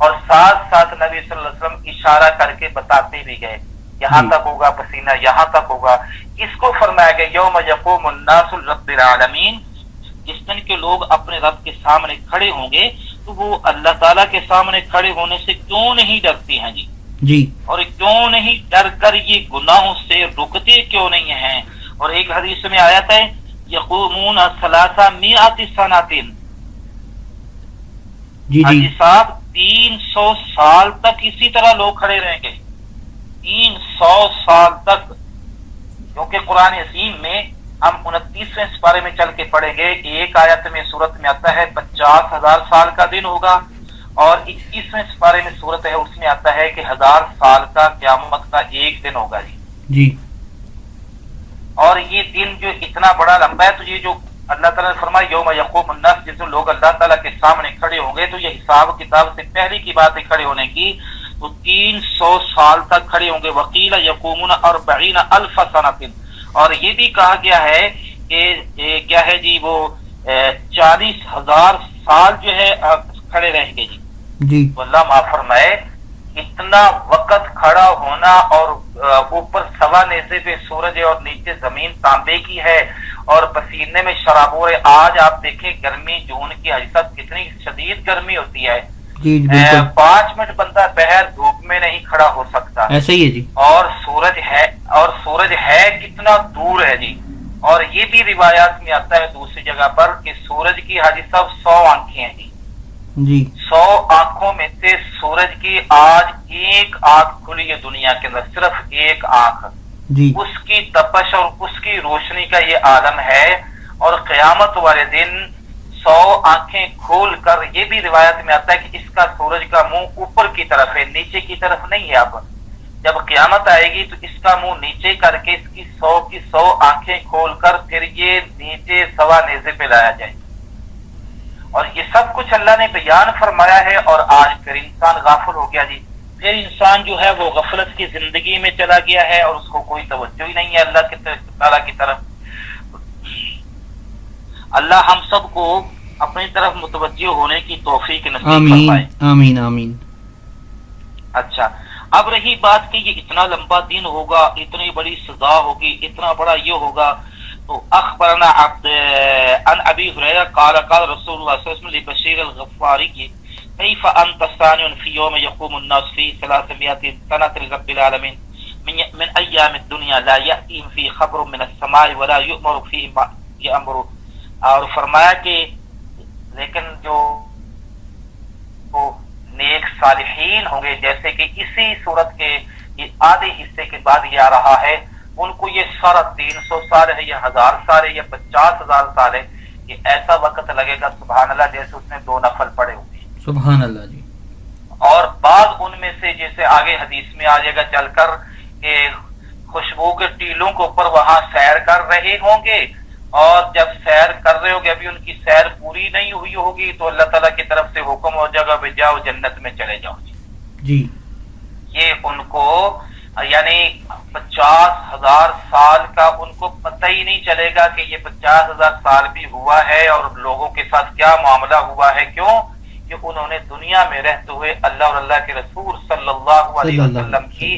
Speaker 1: اور ساتھ ساتھ نبی صلی اللہ علیہ وسلم اشارہ کر کے بتاتے بھی گئے یہاں تک ہوگا پسینہ، یہاں تک ہوگا. اس کو فرمایا گیا یوم یقوم الناس لرب العالمین، جس دن کے لوگ اپنے رب کے سامنے کھڑے ہوں گے تو وہ اللہ تعالیٰ کے سامنے کھڑے ہونے سے کیوں نہیں ڈرتے ہیں جی؟
Speaker 2: جی
Speaker 1: اور کیوں نہیں ڈر کر یہ گناہوں سے رکتے کیوں نہیں ہیں؟ اور ایک حدیث میں آیا تھا یقومون ثلاثمائۃ سنۃ،
Speaker 2: جی
Speaker 1: حاجی صاحب 300 سال تک اسی طرح لوگ کھڑے رہیں گے، 300 سال تک. کیونکہ قرآن عظیم میں ہم 29ویں سپارے میں چل کے پڑھیں گے، ایک آیت میں سورت میں آتا ہے 50,000 سال کا دن ہوگا، اور 21ویں سپارے میں سورت ہے اس میں آتا ہے کہ 1000 سال کا قیامت کا ایک دن ہوگا جی.
Speaker 2: جی
Speaker 1: اور یہ دن جو اتنا بڑا لمبا ہے، تو یہ جو اللہ تعالیٰ نے فرمایا یوم یقوم الناس، جس میں لوگ اللہ تعالیٰ کے سامنے کھڑے ہوں گے، تو یہ حساب کتاب سے پہلے کی بات ہے کھڑے ہونے کی، تو 300 سال تک کھڑے ہوں گے. وقیل یقومون 40,000 سنۃ، اور یہ بھی کہا گیا ہے کہ کیا ہے جی وہ 40,000 سال جو ہے کھڑے رہیں گے جی.
Speaker 2: جی
Speaker 1: تو اللہ معاف فرمائے، اتنا وقت کھڑا ہونا، اور اوپر سوا نیزے پہ سورج ہے اور نیچے زمین تانبے کی ہے، اور پسینے میں شرابور ہے. آج آپ دیکھیں گرمی جون کی حقیقت کتنی شدید گرمی ہوتی ہے،
Speaker 2: جی بالکل
Speaker 1: 5 منٹ بندہ بغیر دھوپ میں نہیں کھڑا ہو سکتا.
Speaker 2: ایسا ہی ہے جی.
Speaker 1: اور سورج ہے کتنا دور ہے جی. اور یہ بھی روایات میں آتا ہے دوسری جگہ پر کہ سورج کی حاجی صاحب 100 آنکھیں ہیں جی.
Speaker 2: جی
Speaker 1: 100 آنکھوں میں سے سورج کی آج ایک آنکھ کھلی ہے دنیا کے اندر، صرف ایک آنکھ.
Speaker 2: جی
Speaker 1: اس کی تپش اور اس کی روشنی کا یہ عالم ہے. اور قیامت والے دن 100 آنکھیں کھول کر، یہ بھی روایت میں آتا ہے کہ اس کا سورج کا منہ اوپر کی طرف ہے، نیچے کی طرف نہیں ہے. اب جب قیامت آئے گی تو اس کا منہ نیچے کر کے اس کی 100 آنکھیں کھول کر پھر یہ نیچے سوا نیزے پہ لایا جائے. اور یہ سب کچھ اللہ نے بیان فرمایا ہے، اور آج پھر انسان غافل ہو گیا جی. پھر انسان جو ہے وہ غفلت کی زندگی میں چلا گیا ہے، اور اس کو کوئی توجہ ہی نہیں ہے اللہ کے تعالیٰ کی طرف. اللہ ہم سب کو اپنی طرف متوجہ ہونے کی توفیق نصیب فرمائے.
Speaker 2: آمین آمین آمین.
Speaker 1: اچھا، اب رہی بات کہ یہ اتنا لمبا دن ہوگا، اتنی بڑی سزا ہوگی، اتنا بڑا یہ ہوگا، تو اخبرنا عن ابی ہریرہ قال قال رسول اللہ صلی اللہ علیہ وسلم لبشیر الغفاری کیف انت صانع فی یوم یقوم الناس فی 300 سنۃ لرب العالمین من ایام الدنیا لا یأتیہم فی خبر من السماء ولا یؤمر فی امر. اور فرمایا کہ لیکن جو نیک صالحین ہوں گے، جیسے کہ اسی صورت کے آدھے حصے کے بعد یہ آ رہا ہے، ان کو یہ سارا 300 سال ہے یا 1000 سال ہے یا 50,000 سال ہے، یہ ایسا وقت لگے گا سبحان اللہ جیسے اس نے 2 نفل پڑے ہوئے.
Speaker 2: سبحان اللہ جی.
Speaker 1: اور بعض ان میں سے جیسے آگے حدیث میں آ جائے گا چل کر کہ خوشبو کے ٹیلوں کے اوپر وہاں سیر کر رہے ہوں گے، اور جب سیر کر رہے ہوگے ابھی ان کی سیر پوری نہیں ہوئی ہوگی تو اللہ تعالیٰ کی طرف سے حکم ہو جائے گا جاؤ جنت میں چلے جاؤ
Speaker 2: جی.
Speaker 1: یہ ان کو یعنی 50,000 سال کا ان کو پتہ ہی نہیں چلے گا کہ یہ 50,000 سال بھی ہوا ہے اور لوگوں کے ساتھ کیا معاملہ ہوا ہے. کیوں کہ انہوں نے دنیا میں رہتے ہوئے اللہ اور اللہ کے رسول صلی اللہ علیہ وسلم کی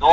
Speaker 1: 2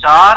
Speaker 1: 4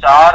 Speaker 1: 4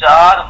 Speaker 1: 4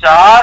Speaker 1: 4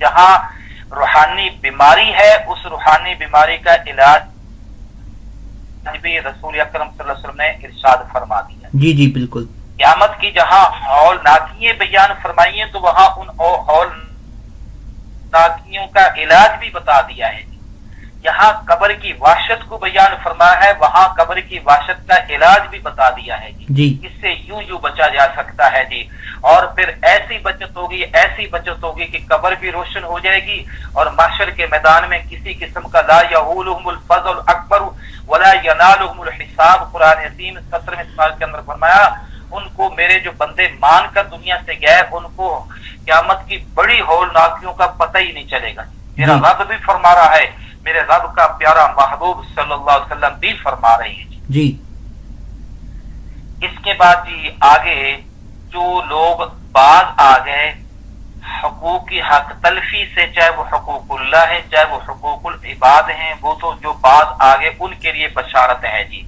Speaker 1: جہاں روحانی بیماری ہے اس روحانی بیماری کا علاج بھی رسول اکرم صلی اللہ علیہ وسلم نے ارشاد فرما دیا.
Speaker 2: جی جی بالکل.
Speaker 1: قیامت کی جہاں ہولناکیاں بیان فرمائی ہیں تو وہاں ان ہولناکیوں کا علاج بھی بتا دیا ہے. یہاں قبر کی وحشت کو بیان فرمایا ہے, وہاں قبر کی وحشت کا علاج بھی بتا دیا ہے جی. اس سے یوں بچا جا سکتا ہے جی. اور پھر ایسی بچت ہوگی کہ قبر بھی روشن ہو جائے گی اور محشر کے میدان میں کسی قسم کا لا یحولہم الفضل الاکبر ولا ینالہم الحساب. قرآن عظیم 17 کے اندر فرمایا ان کو میرے جو بندے مان کر دنیا سے گئے ان کو قیامت کی بڑی ہولناکیوں کا پتہ ہی نہیں چلے گا. میرا رب بھی فرما رہا ہے, میرے رب کا پیارا محبوب صلی اللہ علیہ وسلم بھی فرما رہے ہیں
Speaker 2: جی.
Speaker 1: اس کے بعد جی آگے جو لوگ بعض آ گئے حقوق کی حق تلفی سے, چاہے وہ حقوق اللہ ہے چاہے وہ حقوق العباد ہیں, وہ تو جو بعض آگے ان کے لیے بشارت ہے جی.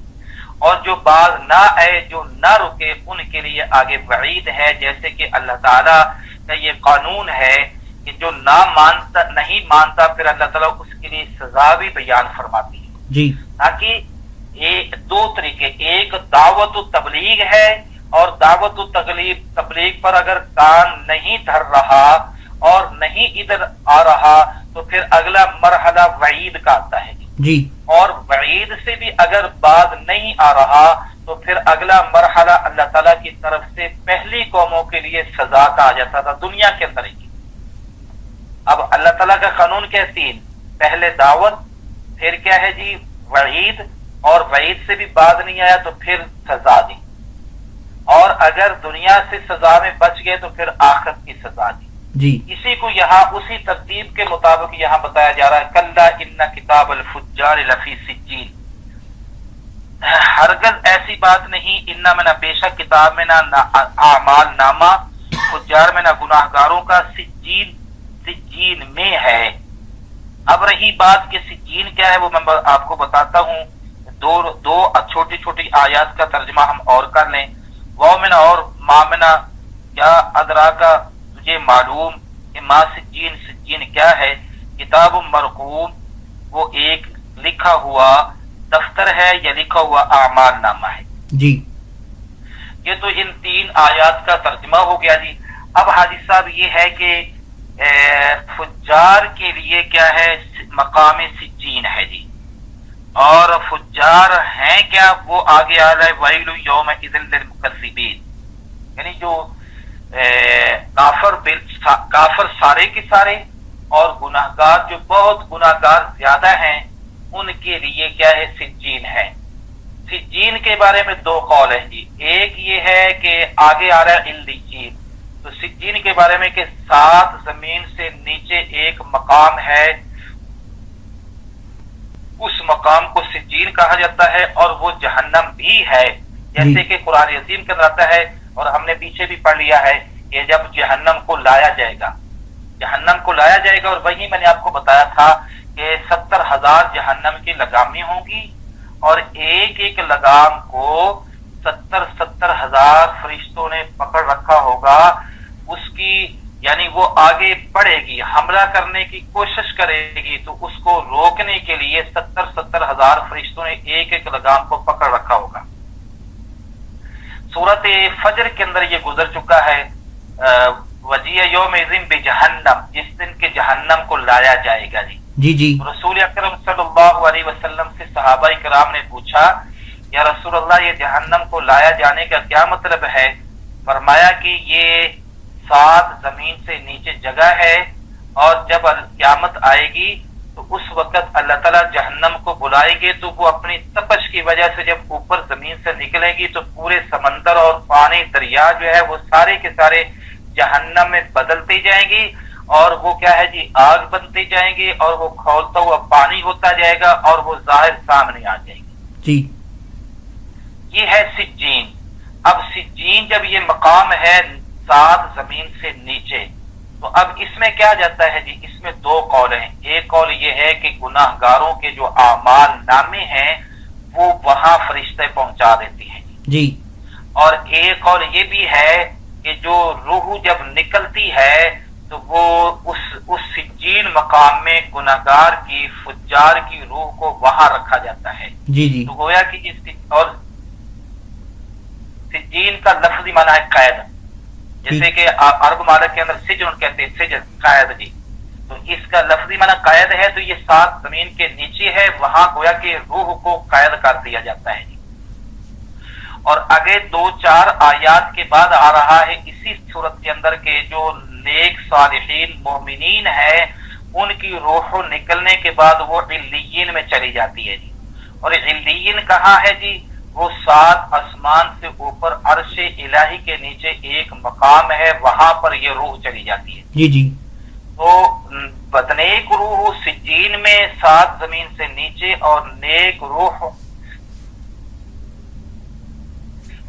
Speaker 1: اور جو بعض نہ آئے جو نہ رکے ان کے لیے آگے وعید ہے. جیسے کہ اللہ تعالیٰ کا یہ قانون ہے کہ جو نہیں مانتا پھر اللہ تعالیٰ اس کے لیے سزا بھی بیان فرماتی ہے
Speaker 2: جی.
Speaker 1: تاکہ دو طریقے, ایک دعوت و تبلیغ ہے اور دعوت و تبلیغ پر اگر کان نہیں دھر رہا اور نہیں ادھر آ رہا تو پھر اگلا مرحلہ وعید کا آتا ہے
Speaker 2: جی.
Speaker 1: اور وعید سے بھی اگر بعد نہیں آ رہا تو پھر اگلا مرحلہ اللہ تعالیٰ کی طرف سے پہلی قوموں کے لیے سزا کا آ جاتا تھا دنیا کے اندر ہی. اب اللہ تعالیٰ کا قانون کیسی ہے, پہلے دعوت پھر کیا ہے جی وعید, اور وعید سے بھی بعد نہیں آیا تو پھر سزا دی, اور اگر دنیا سے سزا میں بچ گئے تو پھر آخرت کی سزا دی
Speaker 2: جی.
Speaker 1: اسی کو یہاں اسی ترتیب کے مطابق یہاں بتایا جا رہا ہے کلا ان کتاب الفجار لفی سجین. ہرگز ایسی بات نہیں, ان میں نہ بے شک کتاب میں نہ اعمال نامہ فجار میں نہ گناہ گاروں کا سجین میں ہے. اب رہی بات کہ سجین کیا ہے وہ میں آپ کو بتاتا ہوں. دو چھوٹی چھوٹی آیات کا ترجمہ ہم اور کر لیں. وَمِنَ اور مامنا کیا ادرا کا تجھے معلوم کہ ما سجین کیا ہے. کتاب مرقوم وہ ایک لکھا ہوا دفتر ہے یا لکھا ہوا اعمال نامہ ہے
Speaker 2: جی.
Speaker 1: یہ تو ان 3 آیات کا ترجمہ ہو گیا جی. اب حاجی صاحب یہ ہے کہ فجار کے لیے کیا ہے مقام سجین ہے جی, اور فجار ہیں کیا وہ آگے آ رہا ہے ویل یومئذ للمکذبین, یعنی جو کافر سارے کے سارے اور گناہگار جو بہت گناہگار زیادہ ہیں ان کے لیے کیا ہے سجین ہے. سجین کے بارے میں 2 قول ہیں جی. ایک یہ ہے کہ آگے آ رہا ہے علیین, تو سجین کے بارے میں کہ 7 زمین سے نیچے ایک مقام ہے, اس مقام کو سجین کہا جاتا ہے, اور وہ جہنم بھی ہے. جیسے کہ قرآن عظیم کے اندر آتا ہے اور ہم نے پیچھے بھی پڑھ لیا ہے کہ جب جہنم کو لایا جائے گا, اور وہی میں نے آپ کو بتایا تھا کہ 70,000 جہنم کی لگامیں ہوں گی اور ایک ایک لگام کو 70,000 فرشتوں نے پکڑ رکھا ہوگا. اس کی یعنی وہ آگے بڑھے گی, حملہ کرنے کی کوشش کرے گی, تو اس کو روکنے کے لیے 70,000 فرشتوں نے ایک ایک لگام کو پکڑ رکھا ہوگا. سورت فجر کے اندر یہ گزر چکا ہے وجیع یومئذ بجہنم, جس دن کے جہنم کو لایا جائے گا جی.
Speaker 2: جی.
Speaker 1: رسول اکرم صلی اللہ علیہ وسلم سے صحابہ کرام نے پوچھا یا رسول اللہ یہ جہنم کو لایا جانے کا کیا مطلب ہے؟ فرمایا کہ یہ 7 زمین سے نیچے جگہ ہے, اور جب قیامت آئے گی تو اس وقت اللہ تعالیٰ جہنم کو بلائے گے تو وہ اپنی تپش کی وجہ سے جب اوپر زمین سے نکلے گی تو پورے سمندر اور پانی دریا جو ہے وہ سارے کے سارے جہنم میں بدلتی جائیں گی, اور وہ کیا ہے جی آگ بنتی جائیں گی, اور وہ کھولتا ہوا پانی ہوتا جائے گا, اور وہ ظاہر سامنے آ جائے گی
Speaker 2: جی.
Speaker 1: یہ ہے سجین. اب سجین جب یہ مقام ہے 7 زمین سے نیچے, تو اب اس میں کیا جاتا ہے جی, اس میں 2 قول ہیں. ایک قول یہ ہے کہ گناہ گاروں کے جو اعمال نامے ہیں وہ وہاں فرشتے پہنچا دیتی ہیں
Speaker 2: جی,
Speaker 1: اور ایک قول یہ بھی ہے کہ جو روح جب نکلتی ہے تو وہ اس مقام میں گناہگار کی فجار کی روح کو وہاں رکھا جاتا ہے.
Speaker 2: جی جی
Speaker 1: تو گویا کہ اس اور سجین کا لفظی معنی ہے قید، جیسے کہ عرب ممالک کے اندر سجن کہتے ہیں، سجن قید جی. تو اس کا لفظی معنی قید ہے، تو یہ 7 زمین کے نیچے ہے، وہاں گویا کہ روح کو قید کر دیا جاتا ہے. اور آگے 2-4 آیات کے بعد آ رہا ہے اسی صورت کے اندر کے جو نیک صالحین مومنین ہے ان کی روح نکلنے کے بعد وہ علیین میں چلی جاتی ہے جی. اور علیین کہاں ہے جی؟ وہ 7 آسمان سے اوپر عرش الہی کے نیچے ایک مقام ہے، وہاں پر یہ روح چلی جاتی ہے.
Speaker 2: جی جی
Speaker 1: تو بدنیک روح سجین میں 7 زمین سے نیچے، اور نیک روح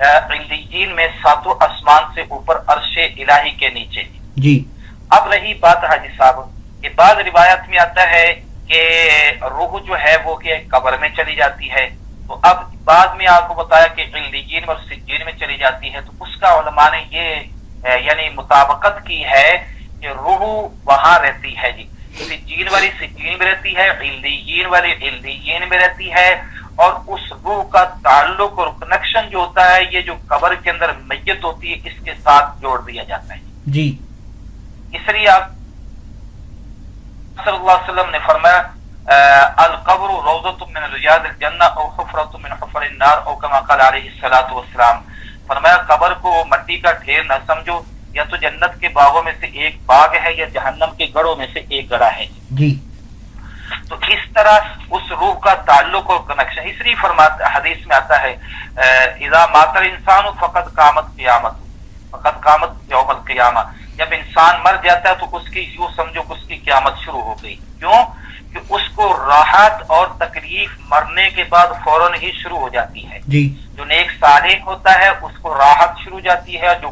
Speaker 1: علیین میں 7 آسمان سے اوپر عرش الہی کے نیچے.
Speaker 2: جی
Speaker 1: اب رہی بات حاجی صاحب کہ بعض روایت میں آتا ہے کہ روح جو ہے وہ کہ قبر میں چلی جاتی ہے. تو اب بعد میں آپ کو بتایا کہ علیین اور سجین میں چلی جاتی ہے، تو اس کا علماء نے یہ یعنی مطابقت کی ہے کہ روح وہاں رہتی ہے جی. سجین والی سجین میں رہتی ہے، علیین والی علیین میں رہتی ہے، اور اس روح کا تعلق اور کنیکشن جو ہوتا ہے یہ جو قبر کے اندر میت ہوتی ہے اس کے ساتھ جوڑ دیا جاتا ہے
Speaker 2: جی.
Speaker 1: اس لیے آپ صلی اللہ علیہ وسلم نے فرمایا القبر روضۃ من ریاض الجنہ او حفرۃ من حفر النار او کما قال علیہ الصلوۃ والسلام. فرمایا قبر کو مٹی کا ڈھیر نہ سمجھو، یا تو جنت کے باغوں میں سے ایک باغ ہے یا جہنم کے گڑھوں میں سے ایک گڑھا ہے
Speaker 2: جی.
Speaker 1: تو اس طرح اس روح کا تعلق اور کنیکشن، اس لیے فرماتا حدیث میں آتا ہے اذا مات الانسان فقد قامت قیامت، فقد قامت یوم القیامہ. جب انسان مر جاتا ہے تو اس کی یوں سمجھو کہ اس کی قیامت شروع ہو گئی. کیوں؟ کہ اس کو راحت اور تکلیف مرنے کے بعد فوراً ہی شروع ہو جاتی ہے
Speaker 2: جی.
Speaker 1: جو نیک صالح ہوتا ہے اس کو راحت شروع جاتی ہے، جو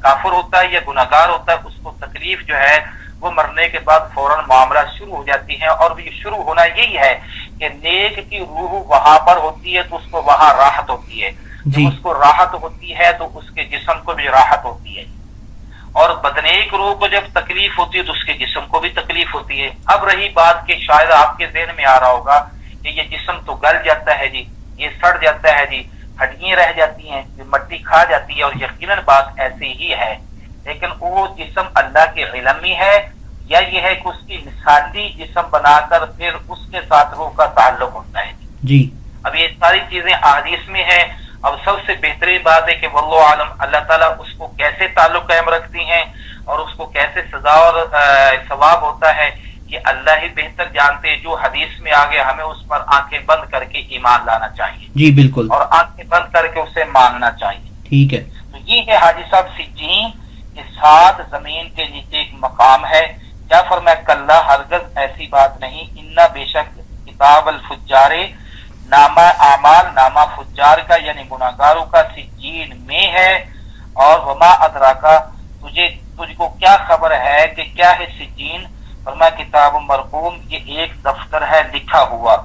Speaker 1: کافر ہوتا ہے یا گناہگار ہوتا ہے اس کو تکلیف جو ہے وہ مرنے کے بعد فوراً معاملات شروع ہو جاتی ہیں. اور بھی شروع ہونا یہی ہے کہ نیک کی روح وہاں پر ہوتی ہے تو اس کو وہاں راحت ہوتی ہے. جب اس کو راحت ہوتی ہے تو اس کے جسم کو بھی راحت ہوتی ہے، اور بدنیک روح کو جب تکلیف ہوتی ہے تو اس کے جسم کو بھی تکلیف ہوتی ہے. اب رہی بات کہ شاید آپ کے ذہن میں آ رہا ہوگا کہ یہ جسم تو گل جاتا ہے جی، یہ سڑ جاتا ہے جی، ہڈیاں رہ جاتی ہیں، مٹی کھا جاتی ہے، اور یقیناً بات ایسی ہی ہے. لیکن وہ جسم اللہ کے علم میں ہے یا یہ ہے کہ اس کی مثالی جسم بنا کر پھر اس کے ساتھ روح کا تعلق ہوتا ہے
Speaker 2: جی.
Speaker 1: اب یہ ساری چیزیں احادیث میں ہیں. اب سب سے بہترین بات ہے کہ واللہ عالم اللہ تعالیٰ اس کو کیسے تعلق قائم رکھتی ہیں اور اس کو کیسے سزا اور ثواب ہوتا ہے یہ اللہ ہی بہتر جانتے ہیں. جو حدیث میں آگے ہمیں اس پر آنکھیں بند کر کے ایمان لانا چاہیے.
Speaker 2: جی بالکل.
Speaker 1: اور آنکھیں بند کر کے اسے ماننا چاہیے.
Speaker 2: ٹھیک ہے.
Speaker 1: تو یہ ہے حاجی صاحب سجین کے 7 زمین کے نیچے ایک مقام ہے. کیا فرمایا؟ کلا ہرگز ایسی بات نہیں، انا بے شک کتاب الفجار نامہ اعمال نامہ فجار کا یعنی گناہگاروں کا سجین میں ہے. اور وما ادراکا تجھ کو کیا خبر ہے کہ کیا ہے سجین؟ فرمایا کتاب مرقوم، یہ ایک دفتر ہے لکھا ہوا.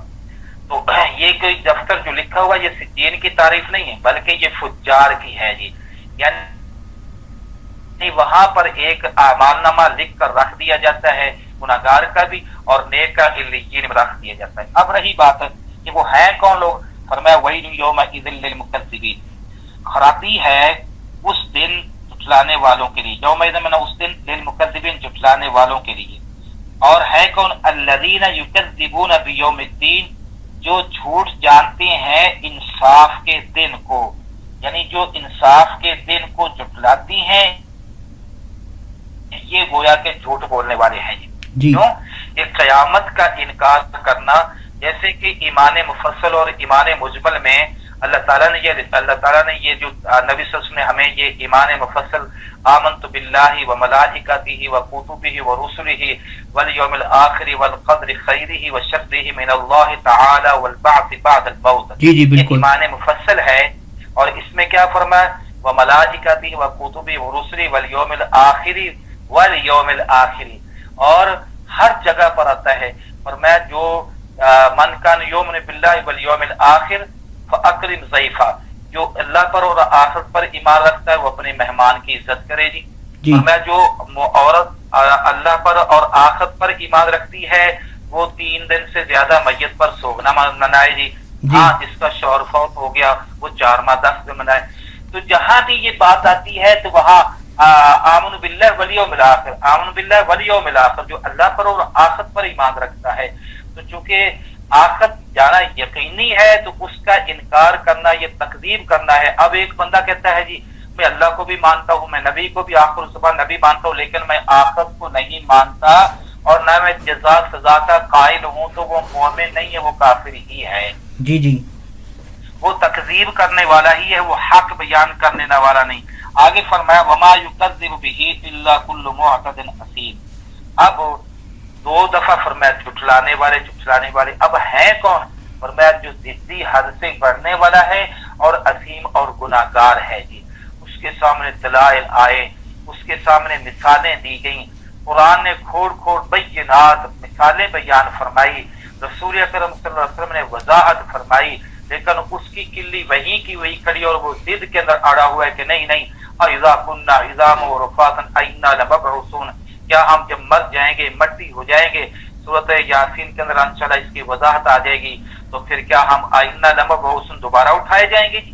Speaker 1: تو یہ کوئی دفتر جو لکھا ہوا یہ سجین کی تعریف نہیں ہے بلکہ یہ فجار کی ہے جی. یعنی وہاں پر ایک اعمال نامہ لکھ کر رکھ دیا جاتا ہے گناہگار کا بھی اور نیک کا علیین میں رکھ دیا جاتا ہے. اب رہی بات ہے کہ وہ ہیں کون لوگ؟ فرمایا ویل یومئذ للمکذبین، خرابی ہے اس دن جھٹلانے والوں کے لیے. یومئذ میں اس دن للمکذبین جھٹلانے والوں کے لیے. اور ہے کون؟ الذین یکذبون بیوم الدین، جو جھوٹ جانتے ہیں انصاف کے دن کو، یعنی جو انصاف کے دن کو جھٹلاتی ہیں یہ گویا کہ جھوٹ بولنے والے ہیں جی. کیوں؟ کہ قیامت کا انکار کرنا، جیسے کہ ایمان مفصل اور ایمان مجمل میں اللہ تعالیٰ نے یہ جو نبی صلی اللہ علیہ وسلم نے ہمیں یہ ایمان مفصل آمنت باللہ و ملائکتہ و کتبہ و رسلہ والیوم الآخر والقدر خیرہ و شرہ من اللہ تعالی والبعث بعد الموت.
Speaker 2: جی بالکل.
Speaker 1: ایمان مفصل ہے. اور اس میں کیا فرمایا؟ و ملائکتہ و کتبہ و رسلہ والیوم الآخر والیوم الآخر. اور ہر جگہ پر آتا ہے فرمایا جو من کان یؤمن باللہ والیوم الآخر فاکرم ضیفہ، جو اللہ پر اور آخرت پر ایمان رکھتا ہے وہ اپنے مہمان کی عزت کرے جی. فرمایا جو عورت اللہ پر اور آخرت پر ایمان رکھتی ہے وہ 3 دن سے زیادہ میت پر سوگنا منائے جی. ہاں جس کا شوہر فوت ہو گیا وہ 4 ماہ 10 دن منائے. تو جہاں بھی یہ بات آتی ہے تو وہاں آمن باللہ والیوم الآخر، آمن باللہ والیوم الآخر، جو اللہ پر اور آخرت پر ایمان رکھتا ہے. تو چونکہ آخرت جانا یقینی ہے تو اس کا انکار کرنا یہ تکذیب کرنا ہے. اب ایک بندہ کہتا ہے جی میں اللہ کو بھی مانتا ہوں، میں نبی کو بھی آخر صبح نبی مانتا ہوں، لیکن میں آخرت کو نہیں مانتا اور نہ میں جزا سزا کا قائل ہوں، تو وہ مومن نہیں ہے، وہ کافر ہی ہے.
Speaker 2: جی جی
Speaker 1: وہ تکذیب کرنے والا ہی ہے، وہ حق بیان کرنے والا نہیں. آگے فرمایا وما یکذب به الا کل معتد اثیم. اب 2 دفعہ فرمایا جھٹلانے والے. اب ہیں کون؟ فرمایا جو ضدی حد سے بڑھنے والا ہے اور اثیم اور گناہگار ہے جی. اس کے سامنے دلائل آئے، اس کے سامنے مثالیں دی گئیں، قرآن نے کھوڑ بینات مثالیں بیان فرمائی، رسول اکرم صلی اللہ علیہ وسلم نے وضاحت فرمائی، لیکن اس کی کلی وہی کی وہی کھڑی اور وہ ضد کے اندر اڑا ہوا ہے کہ نہیں اذا كنا عظاما ورفاتا انا لمبعوثون، کیا ہم جب مر جائیں گے مٹی ہو جائیں گے، سورۃ یاسین کے اندر انشاءاللہ اس کی وضاحت آ جائے گی، تو پھر کیا ہم انا لمبعوثون دوبارہ اٹھائے جائیں گے جی.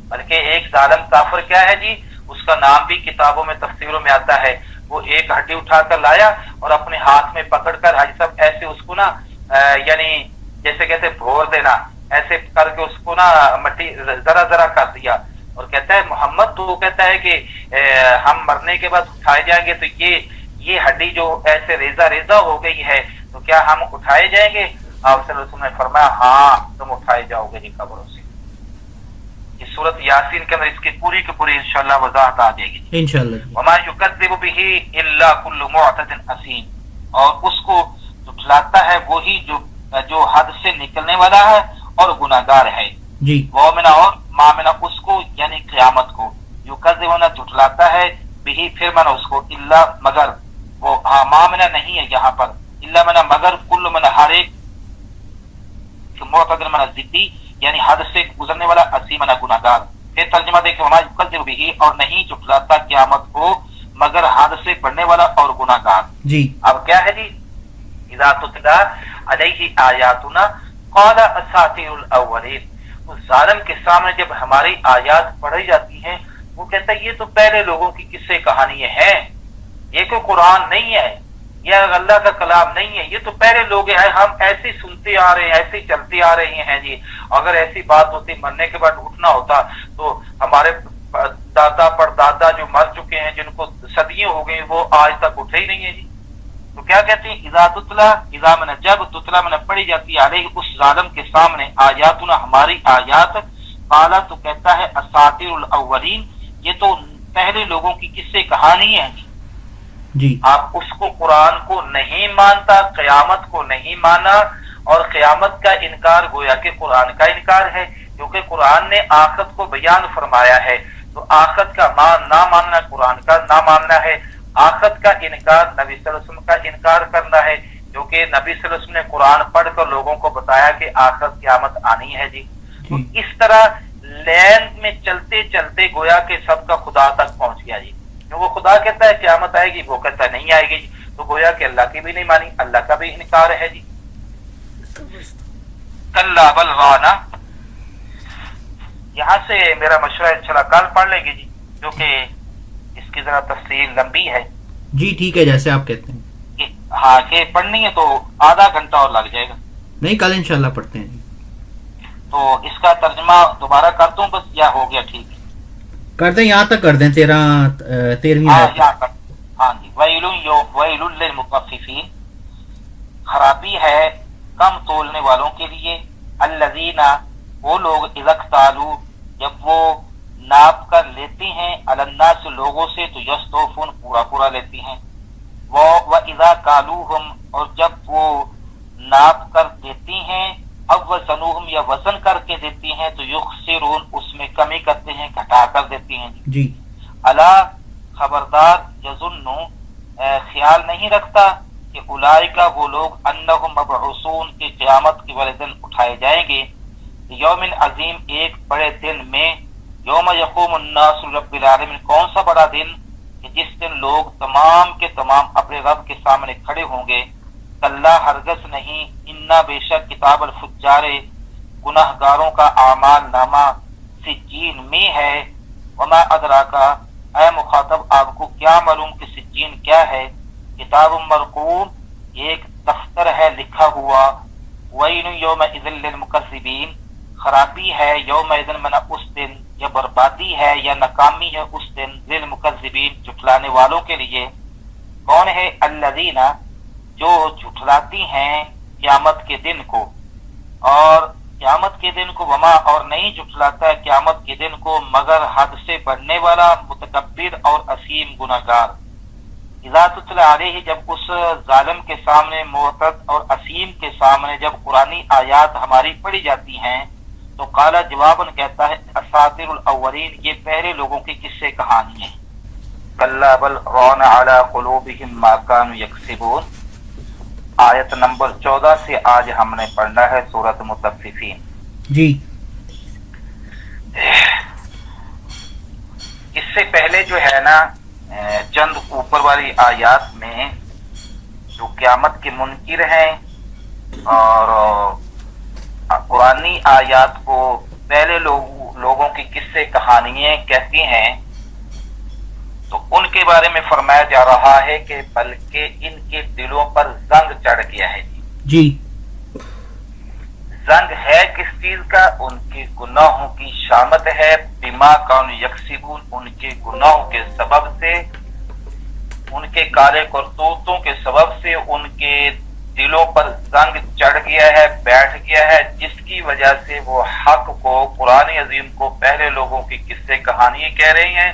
Speaker 1: بلکہ ایک ظالم کافر کیا ہے جی، اس کا نام بھی کتابوں میں تفسیروں میں آتا ہے، وہ ایک ہڈی اٹھا کر لایا اور اپنے ہاتھ میں پکڑ کر حاجی صاحب ایسے اس کو نا یعنی جیسے کہتے بھور دینا، ایسے کر کے اس کو نا مٹی ذرا کر دیا اور کہتا ہے محمد تو کہتا ہے کہ ہم مرنے کے بعد اٹھائے جائیں گے، تو یہ ہڈی جو ایسے ریزہ ہو گئی ہے تو کیا ہم اٹھائے جائیں گے؟ آپ صلی اللہ علیہ وسلم نے فرمایا ہاں تم اٹھائے جاؤ گے جی قبروں سے. اس سورۃ یاسین کے اندر اس کی پوری کی پوری انشاءاللہ وضاحت آ جائے گی
Speaker 2: انشاءاللہ.
Speaker 1: وما یکذب به الا کل معتد اثیم، اور اس کو جھٹلاتا ہے وہی جو حد سے نکلنے والا ہے اور گناہگار ہے
Speaker 2: جی.
Speaker 1: مومنہ اور مامنہ اس کو یعنی قیامت کو. یکذب ہونا جھٹلاتا ہے بھی پھر منا اس کو الا مگر، وہ مامنہ نہیں ہے یہاں پر، الا منا مگر، کل منا ہر ایک، معتد منا ضدی یعنی حد سے گزرنے والا، اثیم منا گناہگار. پھر ترجمہ دیکھیں وما یکذب به، اور نہیں جھٹلاتا قیامت کو مگر حد سے بڑھنے والا اور گناہگار
Speaker 2: جی.
Speaker 1: اب کیا ہے جی، اذا تتلی علیہ آیاتنا قال اساطیر الاولین. اس ظالم کے سامنے جب ہماری آیات پڑھی جاتی ہیں وہ کہتا ہے یہ تو پہلے لوگوں کی قصے کہانیاں ہیں، یہ کوئی قرآن نہیں ہے، یہ اللہ کا کلام نہیں ہے، یہ تو پہلے لوگ ہیں، ہم ایسے سنتے آ رہے ہیں، ایسے چلتے آ رہے ہیں جی. اگر ایسی بات ہوتی مرنے کے بعد اٹھنا ہوتا تو ہمارے دادا پردادا جو مر چکے ہیں جن کو صدیوں ہو گئی وہ آج تک اٹھے ہی نہیں ہیں جی. تو کیا کہتے ہیں اذا تتلا، اذا من جب تتلا من پڑھی جاتی ہے علیہ اس ظالم کے سامنے آیاتنا ہماری آیات، قالا تو کہتا ہے اساطیر الاولین، یہ تو پہلے لوگوں کی قصے کہانی ہے
Speaker 2: جی.
Speaker 1: آپ اس کو قرآن کو نہیں مانتا، قیامت کو نہیں مانا، اور قیامت کا انکار گویا کہ قرآن کا انکار ہے، کیونکہ قرآن نے آخرت کو بیان فرمایا ہے. تو آخرت کا نہ ماننا قرآن کا نہ ماننا ہے، آخرت کا انکار نبی صلی اللہ علیہ وسلم کا انکار کرنا ہے، کیونکہ نبی صلی اللہ علیہ وسلم نے قرآن پڑھ کر لوگوں کو بتایا کہ آخرت قیامت آنی ہے جی. تو اس طرح لین میں چلتے چلتے گویا کہ سب کا خدا تک پہنچ گیا جی. جو وہ خدا کہتا ہے قیامت آئے گی، وہ کہتا ہے نہیں آئے گی جی. تو گویا کہ اللہ کی بھی نہیں مانی، اللہ کا بھی انکار ہے جی. کلا بل رانا، یہاں سے میرا مشورہ انشاءاللہ کل پڑھ لیں گے جی، جو کہ اس کی ذرا تفصیل لمبی ہے
Speaker 2: جی. ٹھیک ہے جیسے آپ کہتے ہیں.
Speaker 1: ہاں کہ پڑھنی ہے تو آدھا گھنٹہ اور لگ جائے گا.
Speaker 2: نہیں کل انشاءاللہ پڑھتے ہیں جی.
Speaker 1: تو اس کا ترجمہ دوبارہ کر دوں بس، یا ہو گیا ٹھیک ہے؟
Speaker 2: کر دیں، یہاں تک کر دیں 13ویں آیت.
Speaker 1: ہاں جی. ویل للمطففین، خرابی ہے کم تولنے والوں کے لیے، الذین وہ لوگ اذا اکتالوا جب وہ ناپ کر لیتے ہیں، علی الناس لوگوں سے، تو یستوفون پورا لیتے ہیں، وَإِذَا کالوہم اور جب وہ ناپ کر دیتی ہیں، اب وزنوہم یا وزن کر کے دیتی ہیں، تو یخسرون اس میں کمی کرتے ہیں، گھٹا کر دیتی ہیں
Speaker 2: جی.
Speaker 1: الا خبردار، یظنو خیال نہیں رکھتا کہ اولئک وہ لوگ انہم مبعوثون کی قیامت کے والے دن اٹھائے جائیں گے، یوم عظیم ایک بڑے دن میں، یوم یقوم الناس رب العالمین کون سا بڑا دن، کہ جس دن لوگ تمام کے تمام اپنے رب کے سامنے کھڑے ہوں گے. کلا ہرگز نہیں، انا بے شک کتاب الفجار گناہ گاروں کا اعمال نامہ سجین میں ہے. وما ادراکا، اے مخاطب آپ کو کیا معلوم کہ سجین کیا ہے؟ کتاب مرقوم، یہ ایک دفتر ہے لکھا ہوا. ویل یومئذ للمکذبین، خرابی ہے یومئذ منا اس دن، یا بربادی ہے یا ناکامی ہے اس دن، للمکذبین جھٹلانے والوں کے لیے. کون ہے؟ الذین، جو جھٹلاتی ہیں قیامت کے دن کو، اور قیامت کے دن کو. وما، اور نہیں جھٹلاتا ہے قیامت کے دن کو مگر حد سے بڑھنے والا، متکبر اور اسیم گناہگار. اذا تتلی علیہ، جب اس ظالم کے سامنے، معتد اور اسیم کے سامنے جب قرآنی آیات ہماری پڑھی جاتی ہیں تو قالا، جواباً کہتا ہے، اساطیر الاولین، یہ پہلے لوگوں کی قصے کہانی ہیں. کلا بل ران علی قلوبہم ما کانوا یکسبون. آیت نمبر 14 سے آج ہم نے پڑھنا ہے سورۃ مطففین.
Speaker 2: جی.
Speaker 1: اس سے پہلے جو ہے نا چند اوپر والی آیات میں جو قیامت کے منکر ہیں اور قرآنی آیات کو پہلے لوگوں کی قصے کہانیاں کہتی ہیں، تو ان کے بارے میں فرمایا جا رہا ہے کہ بلکہ ان کے دلوں پر زنگ چڑھ گیا ہے.
Speaker 2: جی.
Speaker 1: زنگ ہے کس چیز کا؟ ان کے گناہوں کی شامت ہے. بما کانوا یکسبون، ان کے گناہوں کے سبب سے، ان کے کالے کرتوتوں کے سبب سے ان کے دلوں پر زنگ چڑھ گیا ہے، بیٹھ گیا ہے، جس کی وجہ سے وہ حق کو، قرآن عظیم کو پہلے لوگوں کی قصے کہانیاں کہہ رہی ہیں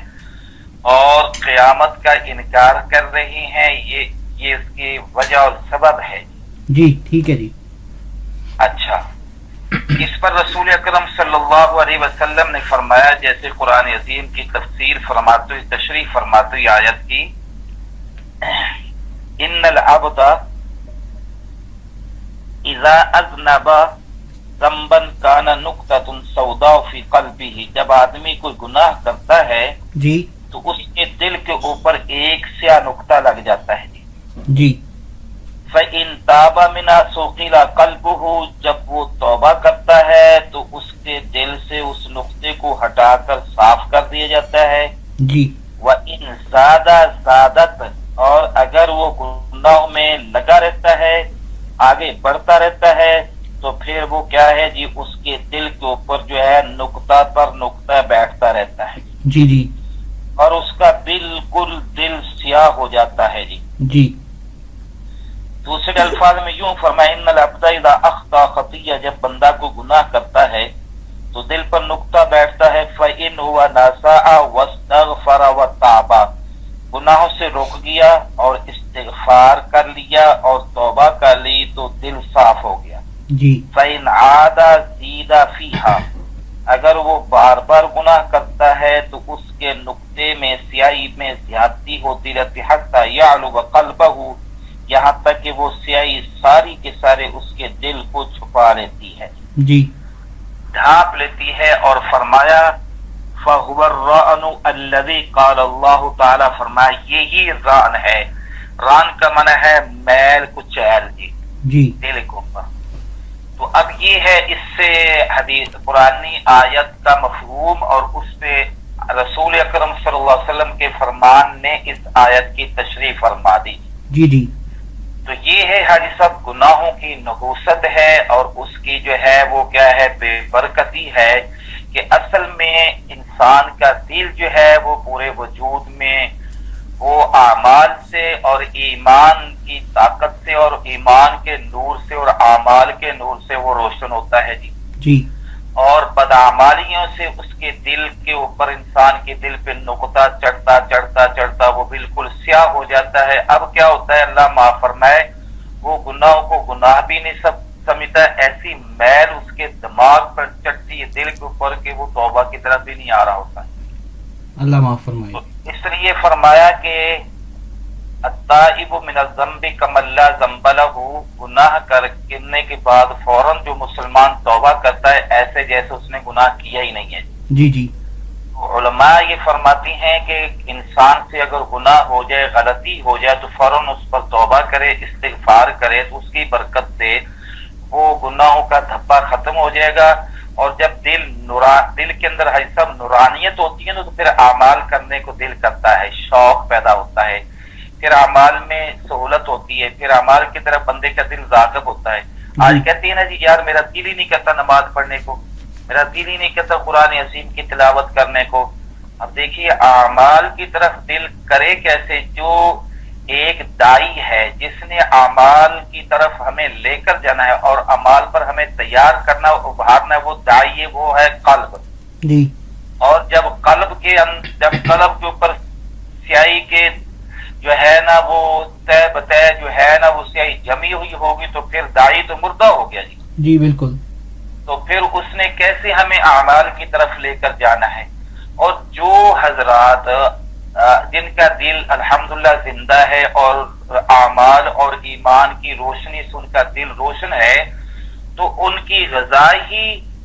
Speaker 1: اور قیامت کا انکار کر رہی ہیں. یہ اس کی وجہ اور سبب ہے.
Speaker 2: جی ٹھیک ہے. جی
Speaker 1: اچھا، اس پر رسول اکرم صلی اللہ علیہ وسلم نے فرمایا، جیسے قرآن عظیم کی تفسیر فرماتے ہوئے، تشریح فرماتے ہوئے آیت کی، ان العبد اذا اذنب ذنبا کان نقطۃ سوداء فی قلبہ، جب آدمی کوئی گناہ کرتا ہے
Speaker 2: جی
Speaker 1: تو اس کے دل کے اوپر ایک سیاہ نقطہ لگ جاتا ہے.
Speaker 2: جی.
Speaker 1: فَإِن تَابَ مِنْهَا سُقِلَ قَلْبُهُ، جب وہ توبہ کرتا ہے تو اس کے دل سے اس نقطے کو ہٹا کر صاف کر دیا جاتا ہے.
Speaker 2: جی.
Speaker 1: وَإِن زَادَ زَادَتْ، اور اگر وہ گناہوں میں لگا رہتا ہے، آگے بڑھتا رہتا ہے، تو پھر وہ کیا ہے جی، اس کے دل کے اوپر جو ہے نقطہ پر نقطہ بیٹھتا رہتا ہے.
Speaker 2: جی. جی.
Speaker 1: اور اس کا بالکل دل سیاہ ہو جاتا ہے. جی.
Speaker 2: جی.
Speaker 1: دوسرے الفاظ میں یوں فرمائے، ان العبد اذا اخطا خطیہ، جب بندہ کو گناہ کرتا ہے تو دل پر نقطہ بیٹھتا ہے. فإن هو نساء واستغفر وتاب، گناہوں سے رک گیا اور استغفار کر لیا اور توبہ کر لی تو دل صاف ہو گیا.
Speaker 2: جی.
Speaker 1: فإن عاد زید فیہا، اگر وہ بار بار گناہ کرتا ہے تو اس کے نقطے میں، سیاہی میں زیادتی ہوتی رہتی، حتی یعلو قلبہ، یہاں تک کہ وہ سیاہی ساری کے سارے اس کے دل کو چھپا لیتی ہے.
Speaker 2: جی.
Speaker 1: ڈھانپ لیتی ہے. اور فرمایا فَهُوَ الرَّأْنُ الَّذِي قَالَ اللَّهُ تعالیٰ، فرمایا یہی ران ہے. ران کا معنی ہے میل کچیل.
Speaker 2: جی.
Speaker 1: دل کے اوپر. تو اب یہ ہے اس سے حدیث قرآنی آیت کا مفہوم، اور اس پہ رسول اکرم صلی اللہ علیہ وسلم کے فرمان نے اس آیت کی تشریح فرما دی.
Speaker 2: جی. جی.
Speaker 1: تو یہ ہے حاجی صاحب گناہوں کی نحوست ہے، اور اس کی جو ہے وہ کیا ہے، بے برکتی ہے، کہ اصل میں انسان کا دل جو ہے وہ پورے وجود میں وہ اعمال سے اور ایمان کی طاقت سے اور ایمان کے نور سے اور اعمال کے نور سے وہ روشن ہوتا ہے. جی.
Speaker 2: جی.
Speaker 1: اور بدعمالیوں سے اس کے دل کے اوپر، انسان کے دل پہ نقطہ چڑھتا چڑھتا چڑھتا وہ بالکل سیاہ ہو جاتا ہے. اب کیا ہوتا ہے، اللہ معاف فرمائے، وہ گناہوں کو گناہ بھی نہیں سمجھتا، ایسی میل اس کے دماغ پر چڑھتی ہے دل کے اوپر کہ وہ توبہ کی طرف بھی نہیں آ رہا ہوتا.
Speaker 2: اللہ معاف فرمائے.
Speaker 1: اس لیے فرمایا کہ التائب من الذنب کمن لا ذنب لہ، گناہ کرنے کے بعد فوراً جو مسلمان توبہ کرتا ہے ایسے جیسے اس نے گناہ کیا ہی نہیں ہے.
Speaker 2: جی. جی.
Speaker 1: علماء یہ فرماتی ہیں کہ انسان سے اگر گناہ ہو جائے، غلطی ہو جائے، تو فوراً اس پر توبہ کرے، استغفار کرے، تو اس کی برکت سے وہ گناہوں کا دھبا ختم ہو جائے گا. اور جب دل کے اندر سب نورانیت ہوتی ہے نا، تو پھر اعمال کرنے کو دل کرتا ہے، شوق پیدا ہوتا ہے، پھر اعمال میں سہولت ہوتی ہے، پھر اعمال کی طرف بندے کا دل راغب ہوتا ہے. آج کہتی ہے نا جی یار میرا دل ہی نہیں کرتا نماز پڑھنے کو، میرا دل ہی نہیں کرتا قرآن عظیم کی تلاوت کرنے کو. اب دیکھیے اعمال کی طرف دل کرے کیسے؟ جو ایک دائی ہے جس نے اعمال کی طرف ہمیں لے کر جانا ہے اور اعمال پر ہمیں تیار کرنا ابھارنا ہے، وہ دائی وہ ہے قلب جی. اور جب قلب کے اوپر سیاہی کے جو ہے نا وہ طے بطے جو ہے نا وہ سیاہی جمی ہوئی ہوگی، تو پھر دائی تو مردہ ہو گیا جی بالکل. تو پھر اس نے کیسے ہمیں اعمال کی طرف لے کر جانا ہے؟ اور جو حضرات جن کا دل الحمدللہ زندہ ہے اور اعمال اور ایمان کی روشنی سے ان کا دل روشن ہے، تو ان کی غذا ہی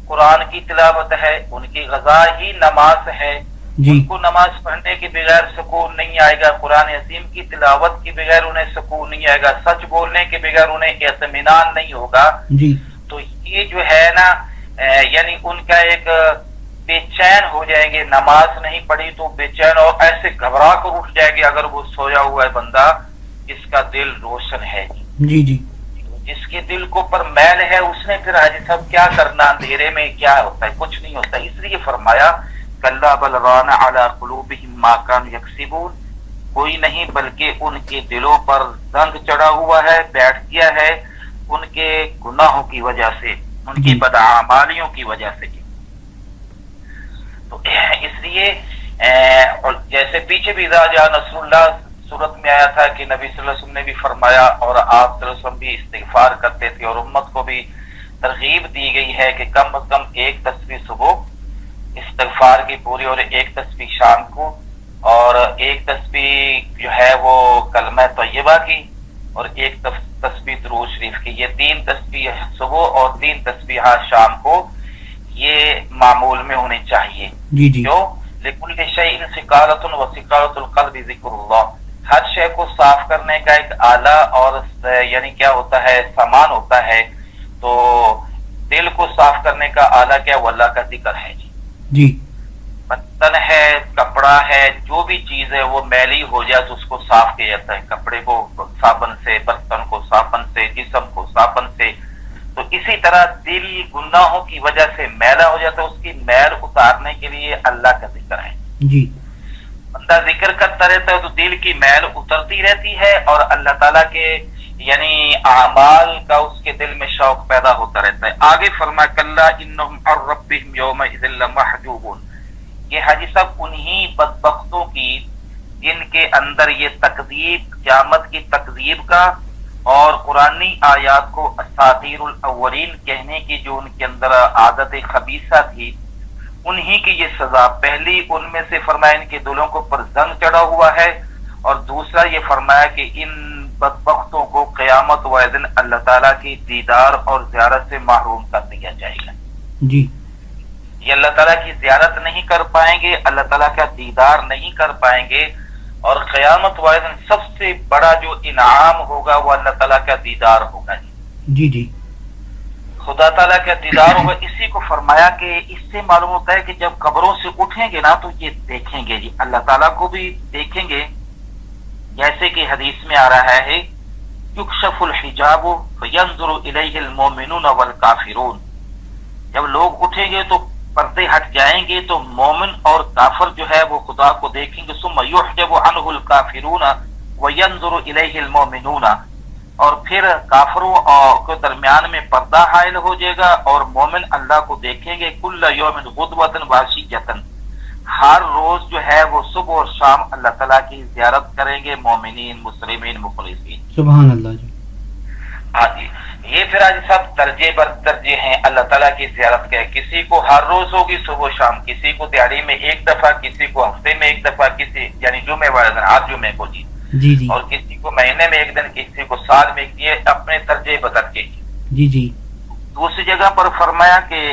Speaker 1: قرآن کی تلاوت ہے، ان کی غذا ہی نماز ہے. ان کو نماز پڑھنے کے بغیر سکون نہیں آئے گا، قرآن عظیم کی تلاوت کے بغیر انہیں سکون نہیں آئے گا، سچ بولنے کے بغیر انہیں اطمینان نہیں ہوگا. تو یہ جو ہے نا یعنی ان کا ایک بے چین ہو جائیں گے. نماز نہیں پڑھی تو بے چین اور ایسے گھبرا کر اٹھ جائے گے اگر وہ سویا ہوا ہے بندہ جس کا دل روشن ہے. جس کے دل کو پر میل ہے اس نے پھر حاجی صاحب کیا کرنا؟ اندھیرے میں کیا ہوتا ہے؟ کچھ نہیں ہوتا. اس لیے فرمایا کلا بل ران علی قلوبہم ما کانوا یکسبون، کوئی نہیں بلکہ ان کے دلوں پر زنگ چڑھا ہوا ہے، بیٹھ گیا ہے ان کے گناہوں کی وجہ سے، ان کی بدعمالیوں کی وجہ سے. تو اس لیے جیسے پیچھے بھی اذا جاء نصر اللہ صورت میں آیا تھا کہ نبی صلی اللہ علیہ وسلم نے بھی فرمایا اور آپ صلی اللہ علیہ وسلم بھی استغفار کرتے تھے، اور امت کو بھی ترغیب دی گئی ہے کہ کم از کم ایک تسبیح صبح استغفار کی پوری، اور ایک تسبیح شام کو، اور ایک تسبیح جو ہے وہ کلمہ طیبہ کی، اور ایک تسبیح درود شریف کی. یہ 3 تسبیح صبح اور 3 تسبیحات شام کو یہ معمول میں ہونی چاہیے. کیوں؟ لکل شیء سقالۃ وسقالۃ القلب ذکر اللہ. ہر شے کو صاف کرنے کا ایک آلہ اور یعنی کیا ہوتا ہے سامان ہوتا ہے. تو دل کو صاف کرنے کا آلہ کیا؟ وہ اللہ کا ذکر ہے جی. برتن ہے، کپڑا ہے، جو بھی چیز ہے وہ میلی ہو جائے تو اس کو صاف کیا جاتا ہے، کپڑے کو صابن سے، برتن کو صابن سے، جسم کو صابن سے. تو اسی طرح دل گناہوں کی وجہ سے میلا ہو جاتا ہے، اس کی میل اتارنے کے لیے اللہ کا ذکر ہے جی. بندہ ذکر کرتا رہتا ہے تو دل کی میل اترتی رہتی ہے، اور اللہ تعالیٰ کے یعنی اعمال کا اس کے دل میں شوق پیدا ہوتا رہتا ہے. آگے فرمایا کلا انہم عن ربہم یومئذ لمحجوبون. یہ حاجی صاحب انہی بدبختوں کی جن کے اندر یہ تکذیب، قیامت کی تکذیب کا اور قرآنی آیات کو اساطیر الاولین کہنے کی جو ان کے اندر عادت خبیثہ تھی، انہی کی یہ سزا. پہلی ان میں سے فرمایا ان کے دلوں کو پر زنگ چڑھا ہوا ہے، اور دوسرا یہ فرمایا کہ ان بدبختوں کو قیامت و دن اللہ تعالیٰ کی دیدار اور زیارت سے محروم کر دیا جائے گا جی. یہ اللہ تعالیٰ کی زیارت نہیں کر پائیں گے، اللہ تعالیٰ کا دیدار نہیں کر پائیں گے، اور قیامت و دن سب سے بڑا جو انعام ہوگا وہ اللہ تعالیٰ کا دیدار ہوگا جی. خدا تعالیٰ کا دیدار ہوگا. اسی کو فرمایا کہ اس سے معلوم ہوتا ہے کہ جب قبروں سے اٹھیں گے نا تو یہ دیکھیں گے جی، اللہ تعالیٰ کو بھی دیکھیں گے. جیسے کہ حدیث میں آ رہا ہے یکشف الحجاب فینظر الیہ المؤمنون والکافرون. جب لوگ اٹھیں گے تو پردے ہٹ جائیں گے تو مومن اور کافر جو ہے وہ خدا کو دیکھیں گے. ثم یحجب عنہ الکافرون وینظر الیہ المؤمنون. اور پھر کافروں کے درمیان میں پردہ حائل ہو جائے گا اور مومن اللہ کو دیکھیں گے. کل یوم غدوۃ وعشیۃ. ہر روز جو ہے وہ صبح اور شام اللہ تعالیٰ کی زیارت کریں گے مومنین، مسلمین، مخلصین. سبحان اللہ جی. ہاں جی. یہ پھر آج سب درجے بر درجے ہیں اللہ تعالیٰ کی زیارت کے. کسی کو ہر روز ہوگی صبح و شام، کسی کو دیہڑی میں ایک دفعہ، کسی کو ہفتے میں ایک دفعہ، کسی یعنی جمعے والے دن ہر جمعے کو جی، اور کسی کو مہینے میں ایک دن، کسی کو سال میں. یہ اپنے درجے بدرجے. جی. دوسری جگہ پر فرمایا کہ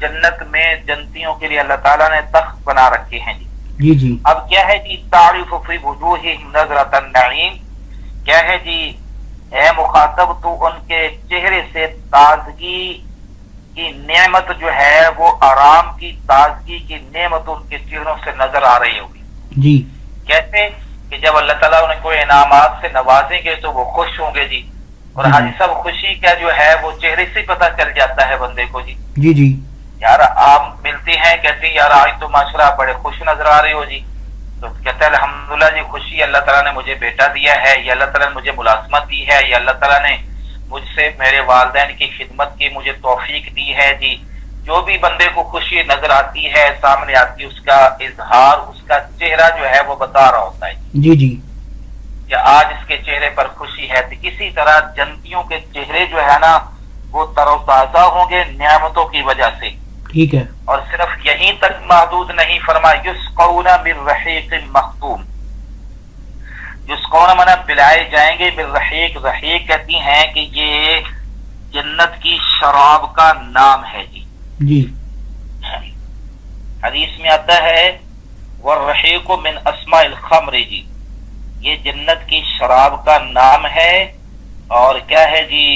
Speaker 1: جنت میں جنتیوں کے لیے اللہ تعالیٰ نے تخت بنا رکھے ہیں
Speaker 2: جی جی.
Speaker 1: اب کیا ہے جی تعریف فی وجوہہم نظرۃ النعیم، کیا ہے جی اے مخاطب تو ان کے چہرے سے تازگی کی نعمت جو ہے وہ آرام کی تازگی کی نعمت ان کے چہروں سے نظر آ رہی ہوگی.
Speaker 2: جی.
Speaker 1: کیسے کہ جب اللہ تعالیٰ انہیں کوئی انعامات سے نوازیں گے تو وہ خوش ہوں گے جی. اور حاجی صاحب خوشی کا جو ہے وہ چہرے سے پتہ چل جاتا ہے بندے کو جی.
Speaker 2: جی جی.
Speaker 1: یار آپ ملتے ہیں کہتے ہیں یار آج تو ماشاءاللہ بڑے خوش نظر آ رہے ہو جی. تو کہتا ہے الحمدللہ جی خوشی اللہ تعالیٰ نے مجھے بیٹا دیا ہے، یا اللہ تعالیٰ نے مجھے ملازمت دی ہے، یا اللہ تعالیٰ نے مجھ سے میرے والدین کی خدمت کی مجھے توفیق دی ہے جی. جو بھی بندے کو خوشی نظر آتی ہے سامنے آتی ہے اس کا اظہار اس کا چہرہ جو ہے وہ بتا رہا ہوتا ہے
Speaker 2: جی جی
Speaker 1: کہ آج اس کے چہرے پر خوشی ہے. تو اسی طرح جنتیوں کے چہرے جو ہے نا وہ تر و تازہ ہوں گے نعمتوں کی وجہ سے.
Speaker 2: ٹھیک ہے.
Speaker 1: اور صرف یہیں تک محدود نہیں، فرمایا یسقون من رحیق مختوم. یسقون منا پلائے جائیں گے من رحیق، رحیق کہتی ہیں کہ یہ جنت کی شراب کا نام ہے جی.
Speaker 2: جی.
Speaker 1: حدیث میں آتا ہے والرحیق من اسماء الخمر جی، یہ جنت کی شراب کا نام ہے. اور کیا ہے جی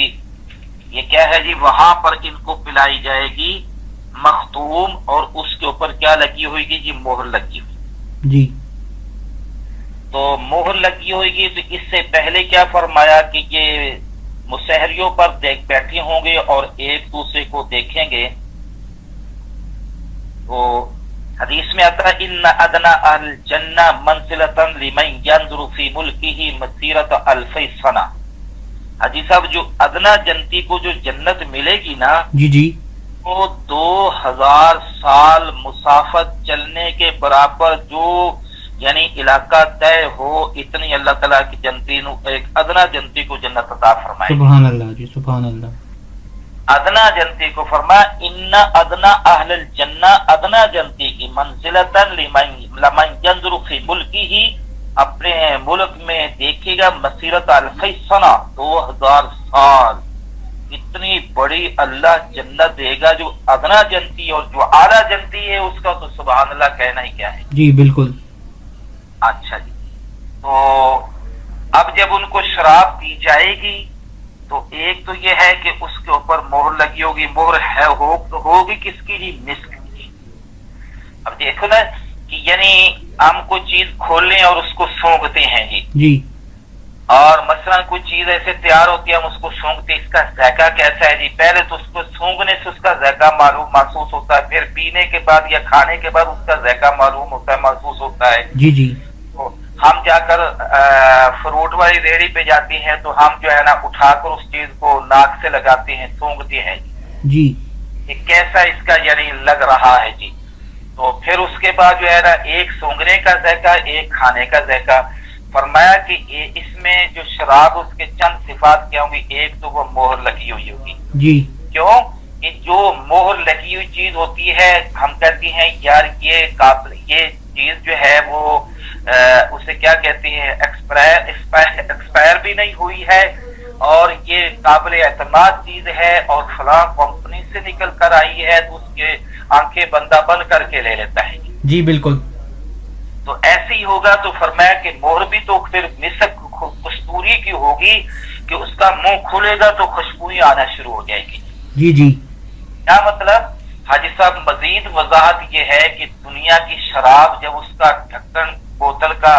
Speaker 1: یہ کیا ہے جی وہاں پر ان کو پلائی جائے گی مختوم، اور اس کے اوپر کیا لگی ہوئے گی جی مہر لگی ہوئی
Speaker 2: جی.
Speaker 1: تو مہر لگی ہوئے گی. تو اس سے پہلے کیا فرمایا کہ یہ مسحریوں پر بیٹھے ہوں گے اور ایک دوسرے کو دیکھیں گے. تو حدیث میں آتا ہے ان ادنا الجنہ منزلۃ لمن ينظر فی ملکہ مسیرۃ الف سنہ. حاجی صاحب جو ادنا جنتی کو جو جنت ملے گی نا
Speaker 2: جی جی
Speaker 1: وہ 2000 سال مسافت چلنے کے برابر جو یعنی علاقہ طے ہو اتنی اللہ تعالیٰ کی جنتی نو ایک ادنا جنتی کو جنت عطا فرمائے.
Speaker 2: سبحان اللہ جی سبحان اللہ.
Speaker 1: ادنا جنتی کو فرمایا ان ادنا اہل الجنہ، ادنا جنتی کی منزلۃ لمن ينظر فی ملکہ، اپنے ملک میں دیکھے گا مسیرت الف سنہ 2000 سال. اتنی بڑی اللہ جنت دے گا جو ادنا جنتی اور جو اعلیٰ جنتی ہے اس کا تو سبحان اللہ کہنا ہی کیا ہے.
Speaker 2: جی بالکل.
Speaker 1: اچھا جی. تو اب جب ان کو شراب دی جائے گی تو ایک تو یہ ہے کہ اس کے اوپر مہر لگی ہوگی. مہر ہے ہوگی کس کی جی مسک کی. اب دیکھو نا کہ یعنی ہم کوئی چیز کھول لیں اور اس کو سونگھتے ہیں جی
Speaker 2: جی.
Speaker 1: اور مثلا کوئی چیز ایسے تیار ہوتی ہے ہم اس کو سونگتے اس کا ذائقہ کیسا ہے جی. پہلے تو اس کو سونگنے سے اس کا ذائقہ معلوم محسوس ہوتا ہے، پھر پینے کے بعد یا کھانے کے بعد اس کا ذائقہ معلوم ہوتا ہے محسوس ہوتا ہے.
Speaker 2: جی جی.
Speaker 1: تو ہم جا کر فروٹ والی ریڑھی پہ جاتے ہیں تو ہم جو ہے نا اٹھا کر اس چیز کو ناک سے لگاتے ہیں سونگتے ہیں
Speaker 2: جی.
Speaker 1: یہ کیسا اس کا یعنی لگ رہا ہے جی. تو پھر اس کے بعد جو ہے نا ایک سونگنے کا ذائقہ ایک کھانے کا ذائقہ. فرمایا کہ اس میں جو شراب اس کے چند صفات کیا ہوں گی. ایک تو وہ مہر لگی ہوئی ہوگی.
Speaker 2: جی.
Speaker 1: کیوں کہ جو مہر لگی ہوئی چیز ہوتی ہے ہم کہتے ہیں یار یہ چیز جو ہے وہ اسے کیا کہتے ہیں ایکسپائر بھی نہیں ہوئی ہے اور یہ قابل اعتماد چیز ہے اور فلاں کمپنی سے نکل کر آئی ہے تو اس کے آنکھیں بندہ بند کر کے لے لیتا ہے.
Speaker 2: جی بالکل.
Speaker 1: تو ایسے ہی ہوگا. تو فرمایا کہ مہر بھی تو پھر مسک کستوری کی ہوگی کہ اس کا منہ کھلے گا تو خوشبوئی آنا شروع ہو جائے گی.
Speaker 2: جی جی.
Speaker 1: کیا مطلب حاجی صاحب مزید وضاحت یہ ہے کہ دنیا کی شراب جب اس کا ڈھکن بوتل کا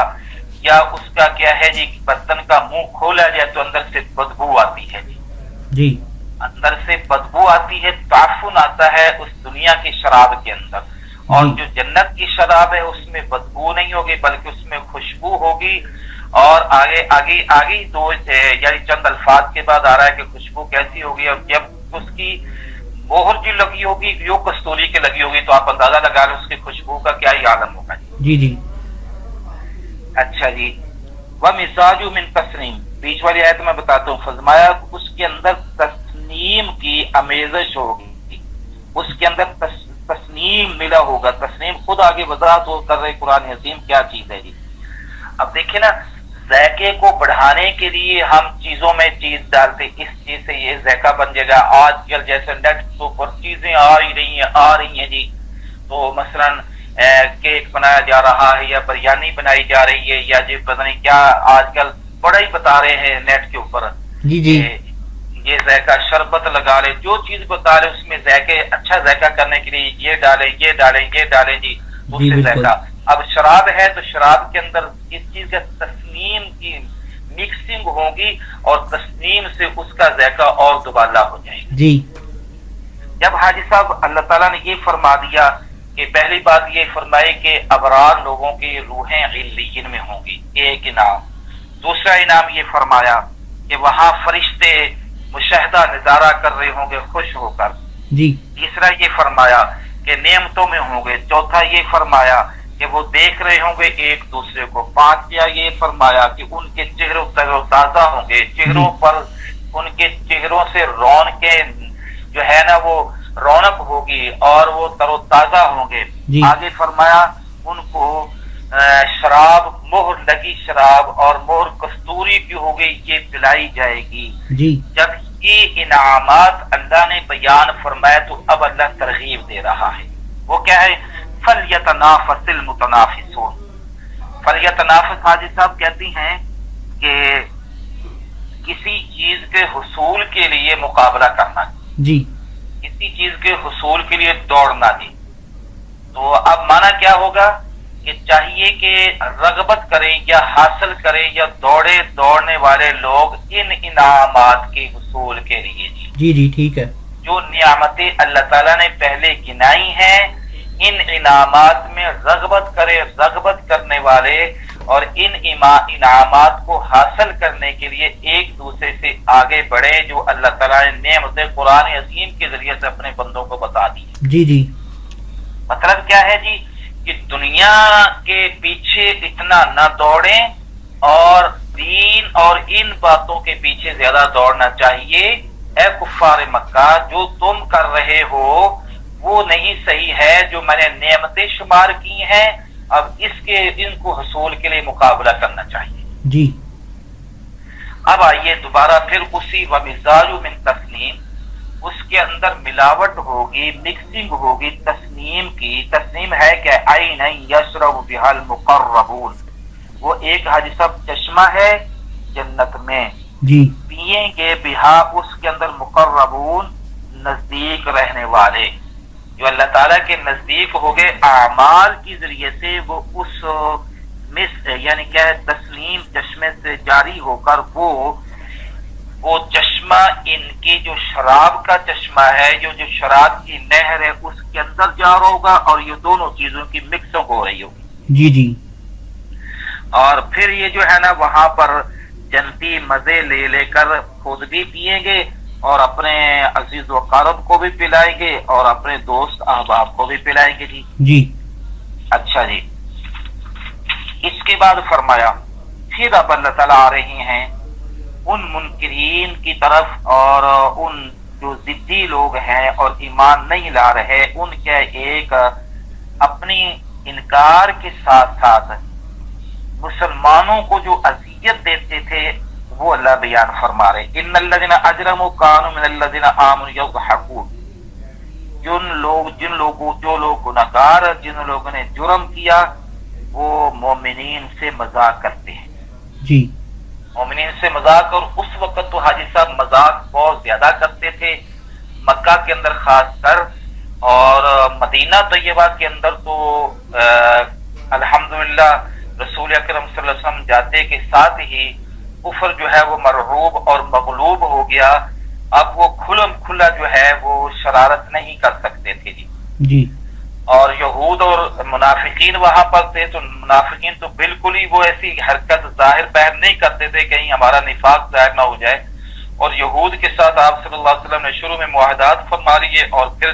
Speaker 1: یا اس کا کیا ہے جی برتن کا منہ کھولا جائے تو اندر سے بدبو آتی ہے جی.
Speaker 2: جی.
Speaker 1: اندر سے بدبو آتی ہے، تعفن آتا ہے اس دنیا کی شراب کے اندر. اور جو جنت کی شراب ہے اس میں بدبو نہیں ہوگی بلکہ اس میں خوشبو ہوگی. اور آگے دو یعنی چند الفاظ کے بعد آ رہا ہے کہ خوشبو کیسی ہوگی. اور جب اس کی مہر جو لگی ہوگی جو کستوری کے لگی ہوگی تو آپ اندازہ لگا لیں اس کی خوشبو کا کیا ہی عالم ہوگا.
Speaker 2: جی جی.
Speaker 1: اچھا جی. وَمِزَاجُ مِن تسنیم، بیچ والی آیت میں بتاتا ہوں. فرمایا اس کے اندر تسنیم کی آمیزش ہوگی، اس کے اندر تسنیم ملا ہوگا. تسنیم خود آگے وضاحت کر رہے قرآن حکیم کیا چیز ہے جی. اب دیکھیں نا ذائقے کو بڑھانے کے لیے ہم چیزوں میں چیز ڈالتے، اس چیز سے یہ ذائقہ بن جائے گا. آج کل جیسے نیٹ پر چیزیں آ رہی ہیں جی، تو مثلاً کیک بنایا جا رہا ہے یا بریانی بنائی جا رہی ہے یا جی پتہ نہیں کیا آج کل بڑا ہی بتا رہے ہیں نیٹ کے اوپر.
Speaker 2: جی جی
Speaker 1: یہ ذائقہ شربت لگا لے، جو چیز بتا رہے اس میں ذائقے اچھا ذائقہ کرنے کے لیے یہ ڈالیں یہ ڈالیں یہ ڈالیں جی، اس سے ذائقہ. اب شراب ہے تو شراب کے اندر اس چیز کا تسنیم کی مکسنگ ہوگی اور تسنیم سے اس کا ذائقہ اور دوبالا ہو جائے گا.
Speaker 2: جی
Speaker 1: جب حاجی صاحب اللہ تعالیٰ نے یہ فرما دیا کہ پہلی بات یہ فرمائی کہ ابرار لوگوں کی روحیں علیین میں ہوں گی، ایک انعام. دوسرا انعام یہ فرمایا کہ وہاں فرشتے مشاہدہ نظارہ کر رہے ہوں گے خوش ہو کر.
Speaker 2: جی
Speaker 1: تیسرا یہ فرمایا کہ نعمتوں میں ہوں گے. چوتھا یہ فرمایا کہ وہ دیکھ رہے ہوں گے ایک دوسرے کو. پانچواں یہ فرمایا کہ ان کے چہروں تر و تازہ ہوں گے، چہروں پر ان کے چہروں سے رونقیں جو ہے نا وہ رونق ہوگی اور وہ تر و تازہ ہوں گے. آگے فرمایا ان کو شراب، مہر لگی شراب اور مہر کستوری کی ہوگی یہ پلائی جائے گی. جب یہ انعامات اللہ نے بیان فرمایا تو اب اللہ ترغیب دے رہا ہے. وہ کیا ہے؟ فَلْيَتَنَافَسِ الْمُتَنَافِسُونَ. فَلْيَتَنَافَسْ حاجی صاحب کہتی ہیں کہ کسی چیز کے حصول کے لیے مقابلہ کرنا،
Speaker 2: جی
Speaker 1: کسی چیز کے حصول کے لیے دوڑنا. جی تو اب معنی کیا ہوگا کہ چاہیے کہ رغبت کریں یا حاصل کریں یا دوڑنے والے لوگ ان انعامات کے حصول کے لیے.
Speaker 2: جی جی ٹھیک ہے.
Speaker 1: جو نعمتیں اللہ تعالیٰ نے پہلے گنائی ہیں ان انعامات میں رغبت کرے، رغبت کرنے والے اور ان انعامات کو حاصل کرنے کے لیے ایک دوسرے سے آگے بڑھے جو اللہ تعالیٰ نے نعمت قرآن عظیم کے ذریعے سے اپنے بندوں کو بتا دی.
Speaker 2: جی جی
Speaker 1: مطلب کیا ہے جی کہ دنیا کے پیچھے اتنا نہ دوڑیں اور دین اور ان باتوں کے پیچھے زیادہ دوڑنا چاہیے. اے کفار مکہ، جو تم کر رہے ہو وہ نہیں صحیح ہے، جو میں نے نعمتیں شمار کی ہیں اب ان کو حصول کے لیے مقابلہ کرنا چاہیے.
Speaker 2: جی
Speaker 1: اب آئیے دوبارہ پھر اسی ومزاج من تسنیم، اس کے اندر ملاوٹ ہوگی، مکسنگ ہوگی تسنیم کی. تسنیم ہے کہ عین یشرب بها المقربون، وہ ایک حاجی صاحب چشمہ ہے جنت میں.
Speaker 2: جی
Speaker 1: پیئیں گے بہا اس کے اندر مقربون، نزدیک رہنے والے جو اللہ تعالیٰ کے نزدیک ہو گئے اعمال کی ذریعے سے. وہ اس یعنی کیا ہے تسلیم چشمے سے جاری ہو کر وہ چشمہ ان کی جو شراب کا چشمہ ہے، جو شراب کی نہر ہے اس کے اندر جا رہا ہوگا اور یہ دونوں چیزوں کی مکسنگ ہو رہی ہوگی.
Speaker 2: جی جی
Speaker 1: اور پھر یہ جو ہے نا وہاں پر جنتی مزے لے کر خود بھی پیئیں گے اور اپنے عزیز و اقارب کو بھی پلائیں گے اور اپنے دوست احباب کو بھی پلائیں گے.
Speaker 2: جی
Speaker 1: اچھا جی. اس کے بعد فرمایا پھر اب اللہ تعالیٰ آ رہی ہیں ان منکرین کی طرف اور ان جو ضدی لوگ ہیں اور ایمان نہیں لا رہے ان کے ایک اپنی انکار کے ساتھ ساتھ مسلمانوں کو جو اذیت دیتے تھے وہ اللہ بیان فرما رہے. ان الذین اجرموا کانوا من الذین آمنوا یضحکون. جو لوگ گناہگار، جن لوگوں نے جرم کیا وہ مومنین سے مذاق کرتے ہیں.
Speaker 2: جی
Speaker 1: مومنین سے مذاق. اور اس وقت تو حاجی صاحب مذاق بہت زیادہ کرتے تھے مکہ کے اندر خاص کر، اور مدینہ طیبہ کے اندر تو الحمدللہ رسول اکرم صلی اللہ علیہ وسلم جاتے کے ساتھ ہی کفر جو ہے وہ مرعوب اور مغلوب ہو گیا. اب وہ کھلا جو ہے وہ شرارت نہیں کر سکتے تھے.
Speaker 2: جی
Speaker 1: اور یہود اور منافقین وہاں پر تھے تو منافقین تو بالکل ہی وہ ایسی حرکت ظاہر پہن نہیں کرتے تھے کہیں ہمارا نفاق ظاہر نہ ہو جائے. اور یہود کے ساتھ آپ صلی اللہ علیہ وسلم نے شروع میں معاہدات فرما لیے اور پھر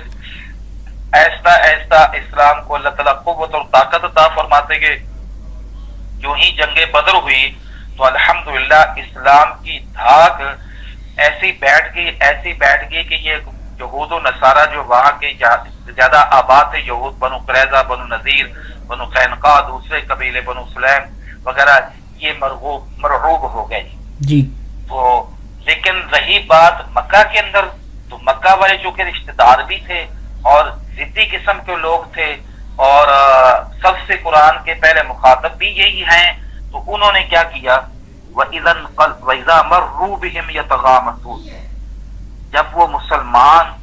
Speaker 1: ایسا اسلام کو اللہ تعالیٰ قوت اور طاقت عطا فرماتے گئے. جو ہی جنگ بدر ہوئی تو الحمدللہ اسلام کی دھاک ایسی بیٹھ گئی کہ یہ یہود و نصارہ جو وہاں کے زیادہ آباد تھے، یہود، بنو قریظہ، بنو نذیر، بنو قینقاع، دوسرے قبیلے بنو سلیم وغیرہ، یہ مرعوب ہو گئے
Speaker 2: جی.
Speaker 1: تو لیکن رہی بات مکہ کے اندر، تو مکہ والے جو کہ رشتہ دار بھی تھے اور ضدی قسم کے لوگ تھے اور سب سے قرآن کے پہلے مخاطب بھی یہی ہیں، تو انہوں نے کیا کیا، وَإِذَا مَرُّوا بِهِمْ يَتَغَامَزُونَ، جب وہ مسلمان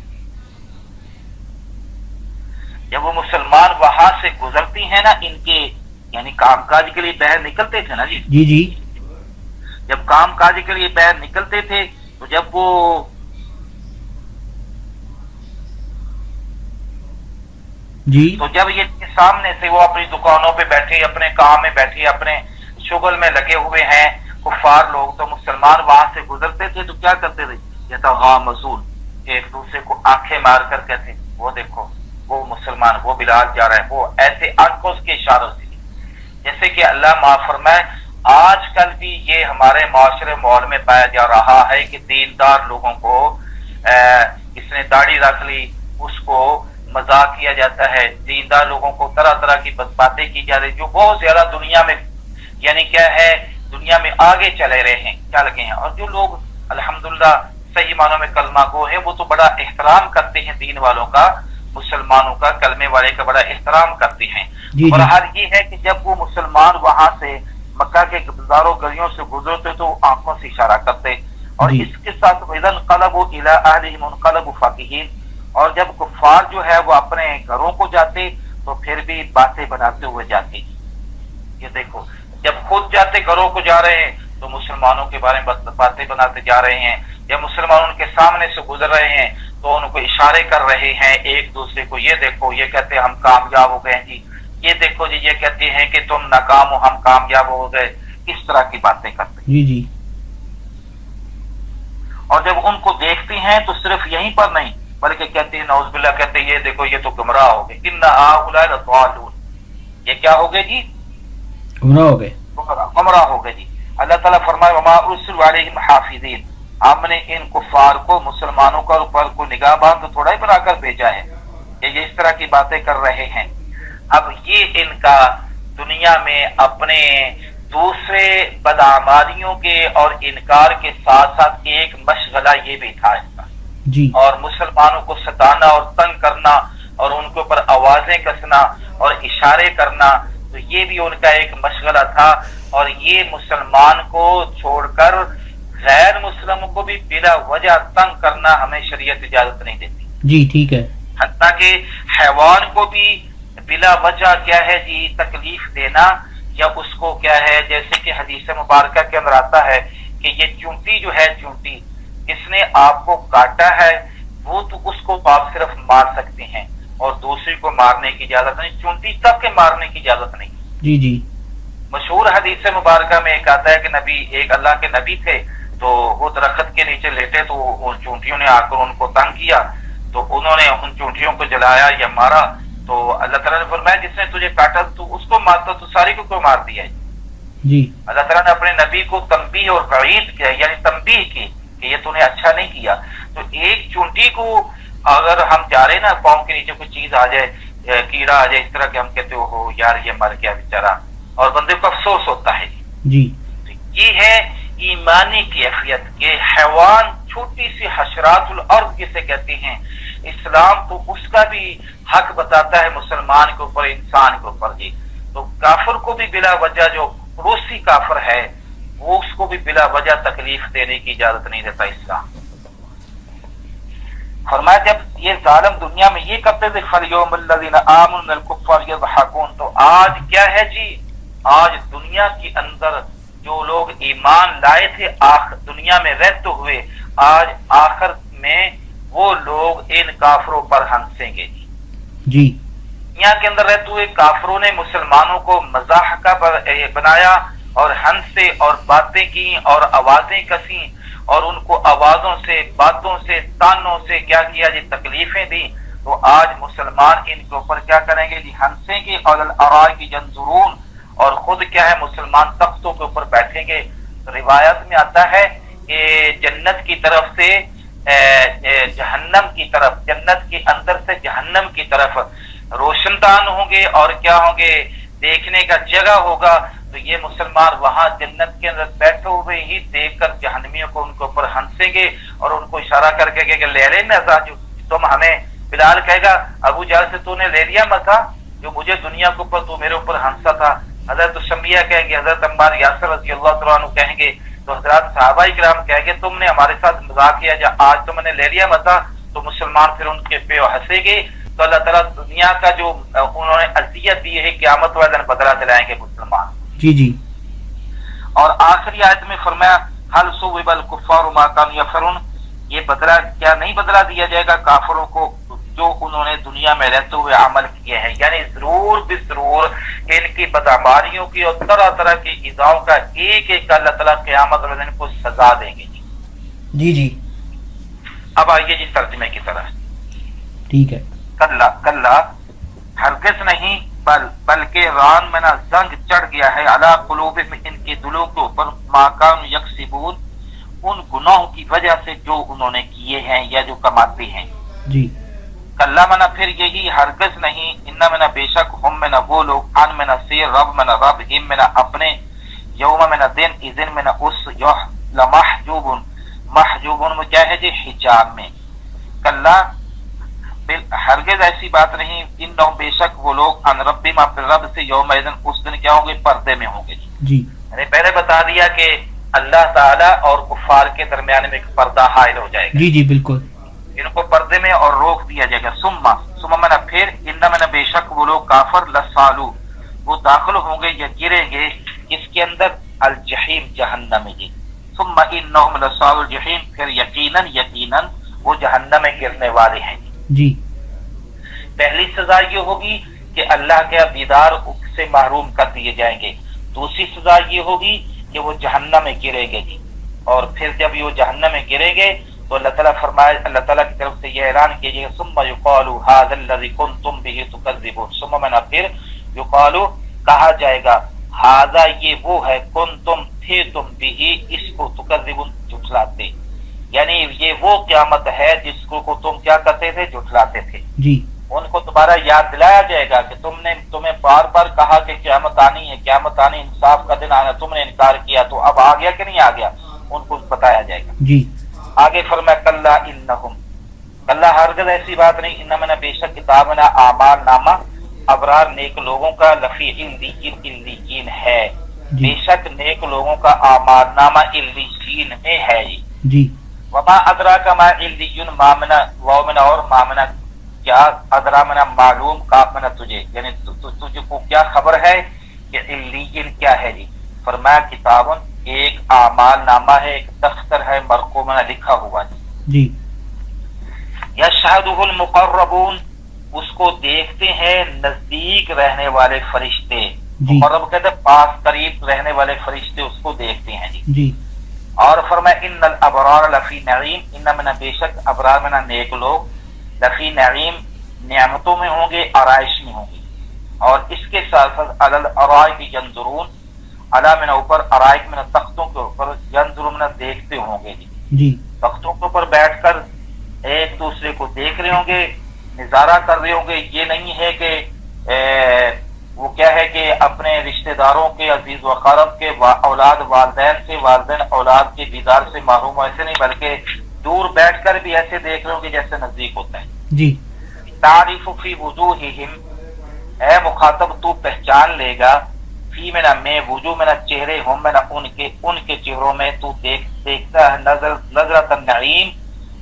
Speaker 1: وہاں سے گزرتی ہیں نا، ان کے یعنی کام کاج کے لیے باہر نکلتے تھے نا جی،
Speaker 2: جی جی.
Speaker 1: جب کام کاج کے لیے باہر نکلتے تھے تو جب وہ
Speaker 2: جی.
Speaker 1: تو جب یہ سامنے سے وہ اپنی دکانوں پہ بیٹھے، اپنے کام میں بیٹھے، اپنے شغل میں لگے ہوئے ہیں کفار لوگ، تو مسلمان وہاں سے گزرتے تھے تو کیا کرتے تھے، یتغامزون، ایک دوسرے کو آنکھیں مار کر کہتے وہ دیکھو وہ مسلمان، وہ بلال جا رہا ہے، وہ ایسے آنکھوں کے اشاروں سے، جیسے کہ اللہ معاف فرمائے آج کل بھی یہ ہمارے معاشرے ماحول میں پایا جا رہا ہے کہ دیندار لوگوں کو اس نے داڑھی رکھ لی اس کو مذاق کیا جاتا ہے، دیندار لوگوں کو طرح طرح کی باتیں کی جا رہی، جو بہت زیادہ دنیا میں یعنی کیا ہے، دنیا میں آگے چلے رہے ہیں، چل گئے ہیں، اور جو لوگ الحمدللہ صحیح معنوں میں کلمہ گو ہیں وہ تو بڑا احترام کرتے ہیں دین والوں کا، مسلمانوں کا، کلمے والے کا بڑا احترام کرتے ہیں. بہرحال یہ ہے کہ جب وہ مسلمان وہاں سے مکہ کے بازاروں گلیوں سے گزرتے تو آنکھوں سے اشارہ کرتے، اور اس کے ساتھ وَإِذَا انقلبوا إِلَىٰ أَهْلِهِمُ انقلبوا فَكِهِينَ، اور جب کفار جو ہے وہ اپنے گھروں کو جاتے تو پھر بھی باتیں بناتے ہوئے جاتے. یہ دیکھو جب خود جاتے گھروں کو جا رہے ہیں تو مسلمانوں کے بارے میں باتیں بناتے جا رہے ہیں، جب مسلمان ان کے سامنے سے گزر رہے ہیں تو ان کو اشارے کر رہے ہیں ایک دوسرے کو، یہ دیکھو یہ کہتے ہیں ہم کامیاب ہو گئے جی، یہ دیکھو جی یہ کہتے ہیں کہ تم ناکام ہو ہم کامیاب ہو گئے، اس طرح کی باتیں کرتے ہیں.
Speaker 2: جی جی.
Speaker 1: اور جب ان کو دیکھتے ہیں تو صرف یہیں پر نہیں بلکہ کہتے ہیں نعوذ باللہ، کہتے ہیں یہ دیکھو یہ تو گمراہ ہو گئے، ان ہؤلاء لضالون، یہ کیا ہو گئے جی،
Speaker 2: گمراہ ہو گئے،
Speaker 1: گمراہ ہو گئے جی. اللہ تعالیٰ فرمائے وما ارسلوا علیہم حافظین، ہم نے ان کفار کو مسلمانوں کا اوپر کو نگاہ باندھ تو تھوڑا ہی بنا کر بھیجا ہے، یہ اس طرح کی باتیں کر رہے ہیں. اب یہ ان کا دنیا میں اپنے دوسرے بدعمالیوں کے اور انکار کے ساتھ ساتھ ایک مشغلہ یہ بھی تھا اس کا
Speaker 2: جی.
Speaker 1: اور مسلمانوں کو ستانا اور تنگ کرنا اور ان کے اوپر آوازیں کسنا اور اشارے کرنا، تو یہ بھی ان کا ایک مشغلہ تھا. اور یہ مسلمان کو چھوڑ کر غیر مسلموں کو بھی بلا وجہ تنگ کرنا ہمیں شریعت اجازت نہیں دیتی.
Speaker 2: جی ٹھیک ہے.
Speaker 1: حتیٰ کہ حیوان کو بھی بلا وجہ کیا ہے جی تکلیف دینا، یا اس کو کیا ہے، جیسے کہ حدیث مبارکہ کے اندر آتا ہے کہ یہ چونٹی جو ہے، چونٹی اس نے آپ کو کاٹا ہے وہ تو اس کو آپ صرف مار سکتے ہیں اور دوسری کو مارنے کی اجازت نہیں، چونٹی تک کے مارنے کی اجازت نہیں.
Speaker 2: جی جی.
Speaker 1: مشہور حدیث مبارکہ میں ایک آتا ہے کہ نبی، ایک اللہ کے نبی تھے تو وہ درخت کے نیچے لیٹے تو ان چونٹیوں نے آ کر ان کو تنگ کیا تو انہوں نے ان چونٹیوں کو جلایا یا مارا، تو اللہ تعالیٰ نے فرمایا جس نے تجھے کاٹا تو اس کو مارتا تو ساری کو کیوں مار دیا
Speaker 2: جی.
Speaker 1: اللہ تعالیٰ نے اپنے نبی کو تنبیہ اور وعید کیا، یعنی تنبیہ کی کہ یہ تو نے اچھا نہیں کیا. تو ایک چونٹی کو اگر ہم جا رہے نا پاؤں کے نیچے کوئی چیز آ جائے، کیڑا آ جائے اس طرح کہ ہم کہتے ہو یار یہ مر گیا بیچارہ، اور بندے کو افسوس ہوتا ہے
Speaker 2: جی.
Speaker 1: یہ ہے ایمانی کیفیت کہ حیوان، چھوٹی سی حشرات الارض جسے کہتے ہیں، اسلام تو اس کا بھی حق بتاتا ہے مسلمان کے اوپر، انسان کے اوپر جی. تو کافر کو بھی بلا وجہ، جو پڑوسی کافر ہے وہ اس کو بھی بلا وجہ تکلیف دینے کی اجازت نہیں دیتا اسلام. فرمایا جب یہ ظالم دنیا میں یہ کرتے تھے فَالْيَوْمَ الَّذِينَ آمَنُوا مِنَ الْكُفَّارِ يَضْحَكُونَ، تو آج کیا ہے جی، آج دنیا کے اندر جو لوگ ایمان لائے تھے دنیا میں رہتے ہوئے، آج آخر میں وہ لوگ ان کافروں پر ہنسیں گے
Speaker 2: جی.
Speaker 1: دنیا کے اندر رہتے ہوئے کافروں نے مسلمانوں کو مزاح کا بنایا اور ہنسے اور باتیں کی اور آوازیں کسیں اور ان کو آوازوں سے، باتوں سے، تانوں سے کیا کیا جی تکلیفیں دی. تو آج مسلمان ان کے اوپر کیا کریں گے جی، ہنسیں گے. اور الارائک ینظرون، اور خود کیا ہے مسلمان تختوں کے اوپر بیٹھیں گے. روایت میں آتا ہے کہ جنت کی طرف سے جہنم کی طرف، جنت کے اندر سے جہنم کی طرف روشن دان ہوں گے اور کیا ہوں گے، دیکھنے کا جگہ ہوگا. تو یہ مسلمان وہاں جنت کے اندر بیٹھے ہوئے ہی دیکھ کر جہنمیوں کو ان کے اوپر ہنسیں گے اور ان کو اشارہ کر کے کہ لے لے مزہ جو تم ہمیں، بلال کہے گا ابو جہل سے تو نے لے لیا مزہ جو مجھے دنیا کے اوپر تو میرے اوپر ہنسا تھا. حضرت شمیہ کہیں گے، حضرت عمار یاسر رضی اللہ تعالیٰ عنہ کہیں گے، تو حضرات صحابہ کرام کہیں گے تم نے ہمارے ساتھ مذاق کیا جا آج تم نے لے لیا مزہ. تو مسلمان پھر ان کے پہ ہنسیں گے. تو اللہ تعالیٰ دنیا کا جو انہوں نے اذیت دی ہے قیامت والے دن بدلہ دلائیں گے مسلمان.
Speaker 2: جی جی.
Speaker 1: اور آخری آیت میں فرمایا حل صوب الکفار ما کانوا یفرون، یہ بدلہ کیا نہیں بدلہ دیا جائے گا کافروں کو جو انہوں نے دنیا میں رہتے ہوئے عمل کیے ہیں، یعنی ضرور بضرور ان کی بدعماریوں کی اور طرح طرح کی ایذاؤں کا ایک ایک اللہ تعالیٰ قیامت والے دن کو سزا دیں گے.
Speaker 2: جی جی.
Speaker 1: اب آئیے جی ترجمے کی طرف.
Speaker 2: ٹھیک ہے.
Speaker 1: کلا کلا ہرگز نہیں بلکہ ران میں نہ زنگ چڑھ گیا ہے علی قلوبہم ان کے دلوں کے اوپر ما کانوا یکسبون ان گناہوں کی وجہ سے جو انہوں نے کیے ہیں یا جو کماتے ہیں.
Speaker 2: جی.
Speaker 1: کلا منا پھر یہی ہرگز نہیں، ان میں نہ بے شک ہم میں نہ وہ لوگ ان میں نہ سیر رب میں نہ رب ہم میں نہ اپنے یوم میں نہ دن اذن میں نہ اس یوح لمحجوبن محجوبن میں کیا ہے جی حجاب میں. کلا ہرگز ایسی بات نہیں، انہم بے شک وہ لوگ ان ربہم اپنے رب سے یوم اذن اس دن کیا ہوں گے پردے میں ہوں گے.
Speaker 2: جی.
Speaker 1: میں نے پہلے بتا دیا کہ اللہ تعالیٰ اور کفار کے درمیان میں ایک پردہ حائل ہو جائے گا.
Speaker 2: جی جی بالکل.
Speaker 1: ان کو پردے میں اور روک دیا جائے گا. ثم میں نہ پھر ان میں نہ بے شک وہ لوگ کافر لسالو وہ داخل ہوں گے یا گریں گے اس کے اندر الجحیم جہنم میں. جی. ثم انہم لصالو الجحیم پھر یقیناً وہ جہنم میں گرنے والے ہیں.
Speaker 2: جی.
Speaker 1: پہلی سزا یہ ہوگی کہ اللہ کے دیدار سے محروم کر دیے جائیں گے. دوسری سزا یہ ہوگی کہ وہ جہنم میں گریں گے. جی. اور پھر جب یہ جہنم میں گریں گے تو اللہ تعالیٰ فرمائے، اللہ تعالیٰ کی طرف سے یہ اعلان کیجیے گا ثم یقال ھذا الذی کنتم به تکذبون. ثم میں نہ پھر یقال کہا جائے گا ھذا یہ وہ ہے کنتم تھے تم به اس کو تکذبون جھٹلاتے، یعنی یہ وہ قیامت ہے جس کو تم کیا کرتے تھے جھٹلاتے تھے.
Speaker 2: جی.
Speaker 1: ان کو دوبارہ یاد دلایا جائے گا کہ تمہیں بار بار کہا کہ قیامت آنی ہے، قیامت آنی، انصاف کا دن آنا، تم نے انکار کیا تو اب آ گیا کہ نہیں آ گیا، ان کو بتایا جائے گا.
Speaker 2: جی.
Speaker 1: آگے فرمایا کلا انہم، اللہ ہرگز ایسی بات نہیں، انہم نہ بے شک کتاب نہ اعمال نامہ ابرار نیک لوگوں کا لفی علیین ہے. بے شک نیک لوگوں کا اعمال نامہ علیین میں ہے.
Speaker 2: جی.
Speaker 1: وما ادراک ما علیون مامنا ومنا اور مامنا کیا ادرا منا معلوم کافنا تجھے، یعنی تجھے کو کیا خبر ہے کہ علیین کیا ہے. جی. فرمایا کتابن ایک اعمال نامہ ہے، ایک دفتر ہے مرقوم لکھا ہوا.
Speaker 2: جی.
Speaker 1: یشہدہ المقربون اس کو دیکھتے ہیں نزدیک رہنے والے فرشتے. مقرب کہتے ہیں پاس قریب رہنے والے فرشتے اس کو دیکھتے ہیں. جی.
Speaker 2: جی.
Speaker 1: اور فرمایا ان الابرار لفی نعیم، ان میں بے شک ابرار میں نیک لوگ لفی نعیم نعمتوں میں ہوں گے، آرائش میں ہوں گے. اور اس کے ساتھ ساتھ علی الارائک ینظرون، علی من اوپر ارائک من تختوں کے اوپر ینظرون دیکھتے ہوں گے.
Speaker 2: جی.
Speaker 1: تختوں کے اوپر بیٹھ کر ایک دوسرے کو دیکھ رہے ہوں گے، نظارہ کر رہے ہوں گے. یہ نہیں ہے کہ وہ کیا ہے کہ اپنے رشتہ داروں کے عزیز و اقارب کے اولاد والدین سے، والدین اولاد کے دیدار سے محروم، ایسے نہیں بلکہ دور بیٹھ کر بھی ایسے دیکھ رہے ہوں گے جیسے نزدیک ہوتا ہے.
Speaker 2: جی.
Speaker 1: تعریف فی وجوہہم اے مخاطب تو پہچان لے گا، فی میں نہ میں وجوہ میں نہ چہرے ہم میں نہ ان کے چہروں میں تو دیکھتا ہے نظرۃ النعیم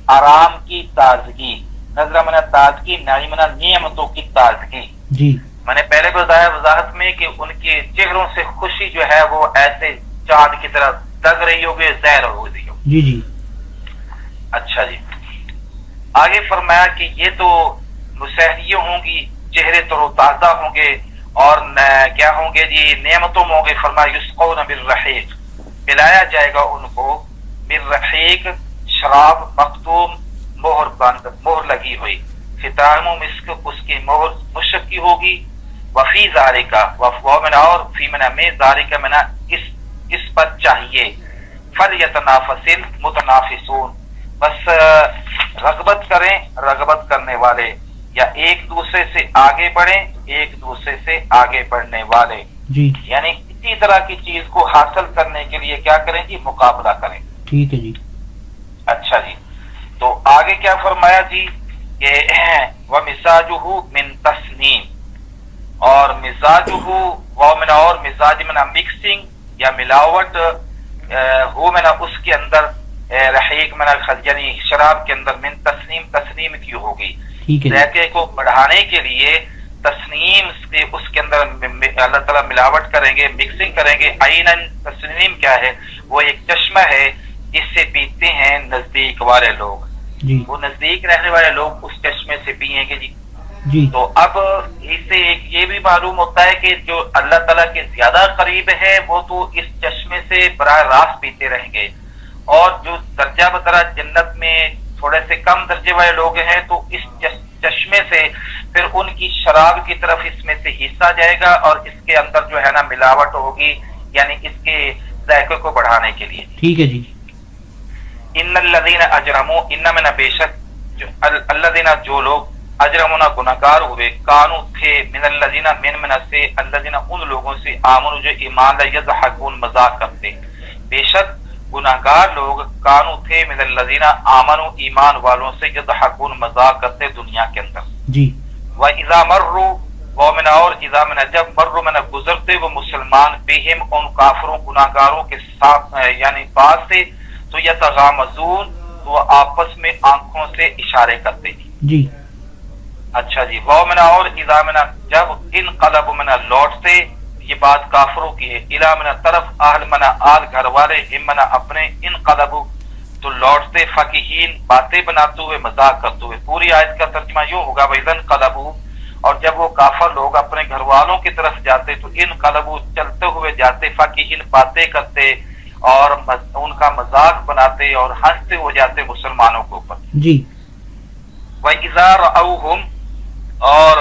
Speaker 1: آرام کی تازگی، نظرہ میں نہ تازگی، نعیم میں نہ نعمتوں کی تازگی.
Speaker 2: جی.
Speaker 1: میں نے پہلے بتایا وضاحت میں کہ ان کے چہروں سے خوشی جو ہے وہ ایسے چاند کی طرح لگ رہی ہوگی، ظاہر ہو رہی ہوگی.
Speaker 2: جی. جی.
Speaker 1: اچھا جی. آگے فرمایا کہ یہ تو مسحریاں ہوں گی، چہرے تر و تازہ ہوں گے اور کیا ہوں گے جی نعمتوں میں ہوں گے. فرمایا یسقون بالرحیق پلایا جائے گا ان کو بالرحیق شراب مختوم مہر بند مہر لگی ہوئی، ختام مسک اس کی مہر مشک کی ہوگی. وفی ذالکا ومنا اور فی منا میں ذالکا منا اس پر چاہیے فلیتنافس المتنافسون بس رغبت کریں رغبت کرنے والے، یا ایک دوسرے سے آگے بڑھیں ایک دوسرے سے آگے بڑھنے والے.
Speaker 2: جی.
Speaker 1: یعنی اسی طرح کی چیز کو حاصل کرنے کے لیے کیا کریں جی؟ مقابلہ کریں.
Speaker 2: ٹھیک ہے جی.
Speaker 1: اچھا جی، تو آگے کیا فرمایا جی کہ وَمِزَاجُهُ مِن تَسْنِيم، اور مزاجہ وہ منا اور مزاج منا مکسنگ یا ملاوٹ ہو منا اس کے اندر رحیق منا یعنی شراب کے اندر من تسنیم، تسنیم کی ہوگی ذائقے کو بڑھانے کے لیے تسنیم سے اس کے اندر اللہ تعالیٰ ملاوٹ کریں گے، مکسنگ کریں گے. عیناً تسنیم کیا ہے؟ وہ ایک چشمہ ہے جس سے پیتے ہیں نزدیک والے لوگ جی. وہ نزدیک رہنے والے لوگ اس چشمے سے پیئیں گے جی. تو اب اس سے ایک یہ بھی معلوم ہوتا ہے کہ جو اللہ تعالیٰ کے زیادہ قریب ہے وہ تو اس چشمے سے براہ راست پیتے رہیں گے، اور جو درجہ بدرجہ جنت میں تھوڑے سے کم درجے والے لوگ ہیں تو اس چشمے سے پھر ان کی شراب کی طرف اس میں سے حصہ جائے گا، اور اس کے اندر جو ہے نا ملاوٹ ہوگی، یعنی اس کے ذائقے کو بڑھانے کے لیے.
Speaker 2: ٹھیک ہے جی.
Speaker 1: ان الذین اجرموا، ان میں بے شک الذین جو لوگ اجرمنا گناہگار ہوئے، کانو تھے من الذین من سے الذین ان لوگوں سے آمنوا جو ایمان لائے، یضحکون مذاق کرتے. بے شک گناہگار لوگ کانو تھے من الذین آمنوا ایمان والوں سے، یضحکون مذاق کرتے دنیا کے اندر
Speaker 2: جی.
Speaker 1: واذا مروا ومن اور اذا من جب مروا من گزرتے وہ مسلمان بہم ان کافروں گناہگاروں کے ساتھ یعنی پاس سے، تو یتغامزون تو آپس میں آنکھوں سے اشارے کرتے
Speaker 2: جی.
Speaker 1: اچھا جی. ومن اور اذا من جب انقلب من لوٹتے، یہ بات کافروں کی ہے، الا من طرف اہل من آل گھر والے ہم من اپنے انقلب تو لوٹتے فقیہین باتیں بناتے ہوئے مذاق کرتے ہوئے. پوری آیت کا ترجمہ یوں ہوگا وَإِذَا انقلبوا، اور جب وہ کافر لوگ اپنے گھر والوں کی طرف جاتے تو انقلبوا چلتے ہوئے جاتے، فقیہین باتیں کرتے اور ان کا مذاق بناتے اور ہنستے ہو جاتے مسلمانوں کے اوپر
Speaker 2: جی.
Speaker 1: وَإِذَا رَأَوْهُمْ، اور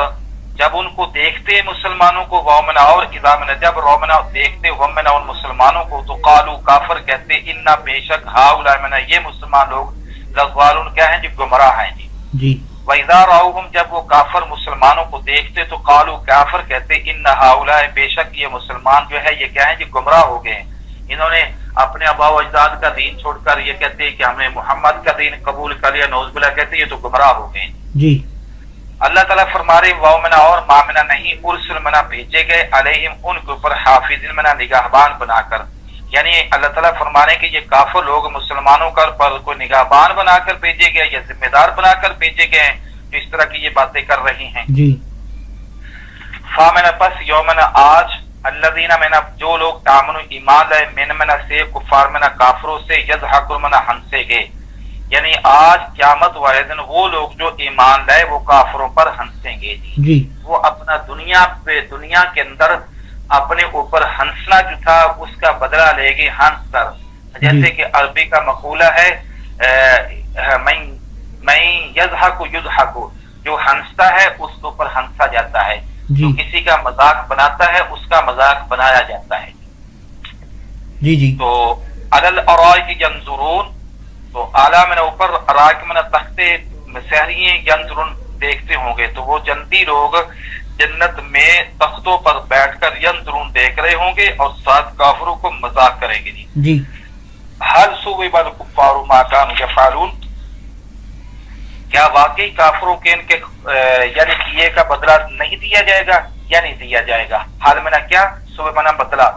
Speaker 1: جب ان کو دیکھتے مسلمانوں کو، وَوْمَنَا اور اذا من جب رومنا دیکھتے وَمَنَا ان مسلمانوں کو، تو قالوا کافر کہتے اِنَّا بے شک ہؤلاء منا یہ مسلمان لوگ لضالون کیا ہیں جی؟ گمراہ ہیں جی. وَإِذَا رَأَوْهُمْ جب وہ کافر مسلمانوں کو دیکھتے تو قالوا کافر کہتے اِنَّ ہؤلاء بے شک یہ مسلمان جو ہے یہ کیا ہیں جی؟ گمراہ ہو گئے ہیں. انہوں نے اپنے آباء و اجداد کا دین چھوڑ کر یہ کہتے ہیں کہ ہم نے محمد کا دین قبول کر لیا، نعوذ باللہ کہتے ہیں یہ تو گمراہ ہو گئے
Speaker 2: جی.
Speaker 1: اللہ تعالیٰ فرما رہے وَوْمَنَا اور مامنا نہیں ارسل منا بھیجے گئے علیہم ان کے اوپر حافظین منا نگہبان بنا کر، یعنی اللہ تعالیٰ فرما رہے کہ یہ کافر لوگ مسلمانوں پر کوئی نگہبان بنا کر بھیجے گئے یا ذمہ دار بنا کر بھیجے گئے ہیں جو اس طرح کی یہ باتیں کر رہی ہیں
Speaker 2: جی.
Speaker 1: فامنا پس یومنا آج الذین منا جو لوگ آمنوا ایمان لائے من منا سے کفار منا کافروں سے یضحکون منا ہنسے گئے، یعنی آج قیامت والے دن وہ لوگ جو ایمان لائے وہ کافروں پر ہنسیں گے
Speaker 2: جی.
Speaker 1: وہ اپنا دنیا کے اندر اپنے اوپر ہنسنا جو تھا اس کا بدلہ لے گے ہنس کر. جیسے کہ عربی کا مقولہ ہے میں یضحک یضحک، جو ہنستا ہے اس کے اوپر ہنسا جاتا ہے، جو کسی کا مذاق بناتا ہے اس کا مذاق بنایا جاتا ہے
Speaker 2: جی. جی.
Speaker 1: تو علی الارائک ینظرون، تو اعلیٰ میں اوپر ارائک میں تختے سہریے ینظرون دیکھتے ہوں گے، تو وہ جنتی لوگ جنت میں تختوں پر بیٹھ کر ینظرون دیکھ رہے ہوں گے اور ساتھ کافروں کو مذاق کریں گے جی. حل ثوب الکفار ما کانوا یفعلون، کیا واقعی کافروں کے ان کے یعنی کیے کا بدلہ نہیں دیا جائے گا یا نہیں دیا جائے گا؟ حال میں کیا صبح منا بدلہ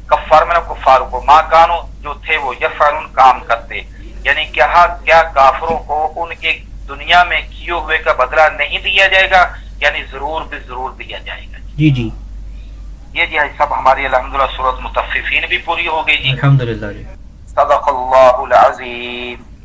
Speaker 1: کفار میں کفار کو ما کانوا جو تھے وہ یفعلون کام کرتے، یعنی کیا کافروں کو ان کے دنیا میں کیے ہوئے کا بدلہ نہیں دیا جائے گا؟ یعنی ضرور بھی ضرور دیا جائے گا
Speaker 2: جی. جی.
Speaker 1: یہ جی سب ہماری الحمدللہ سورۃ مطففین بھی پوری ہو گئی جی.
Speaker 2: الحمدللہ.
Speaker 1: صدق اللہ العظیم.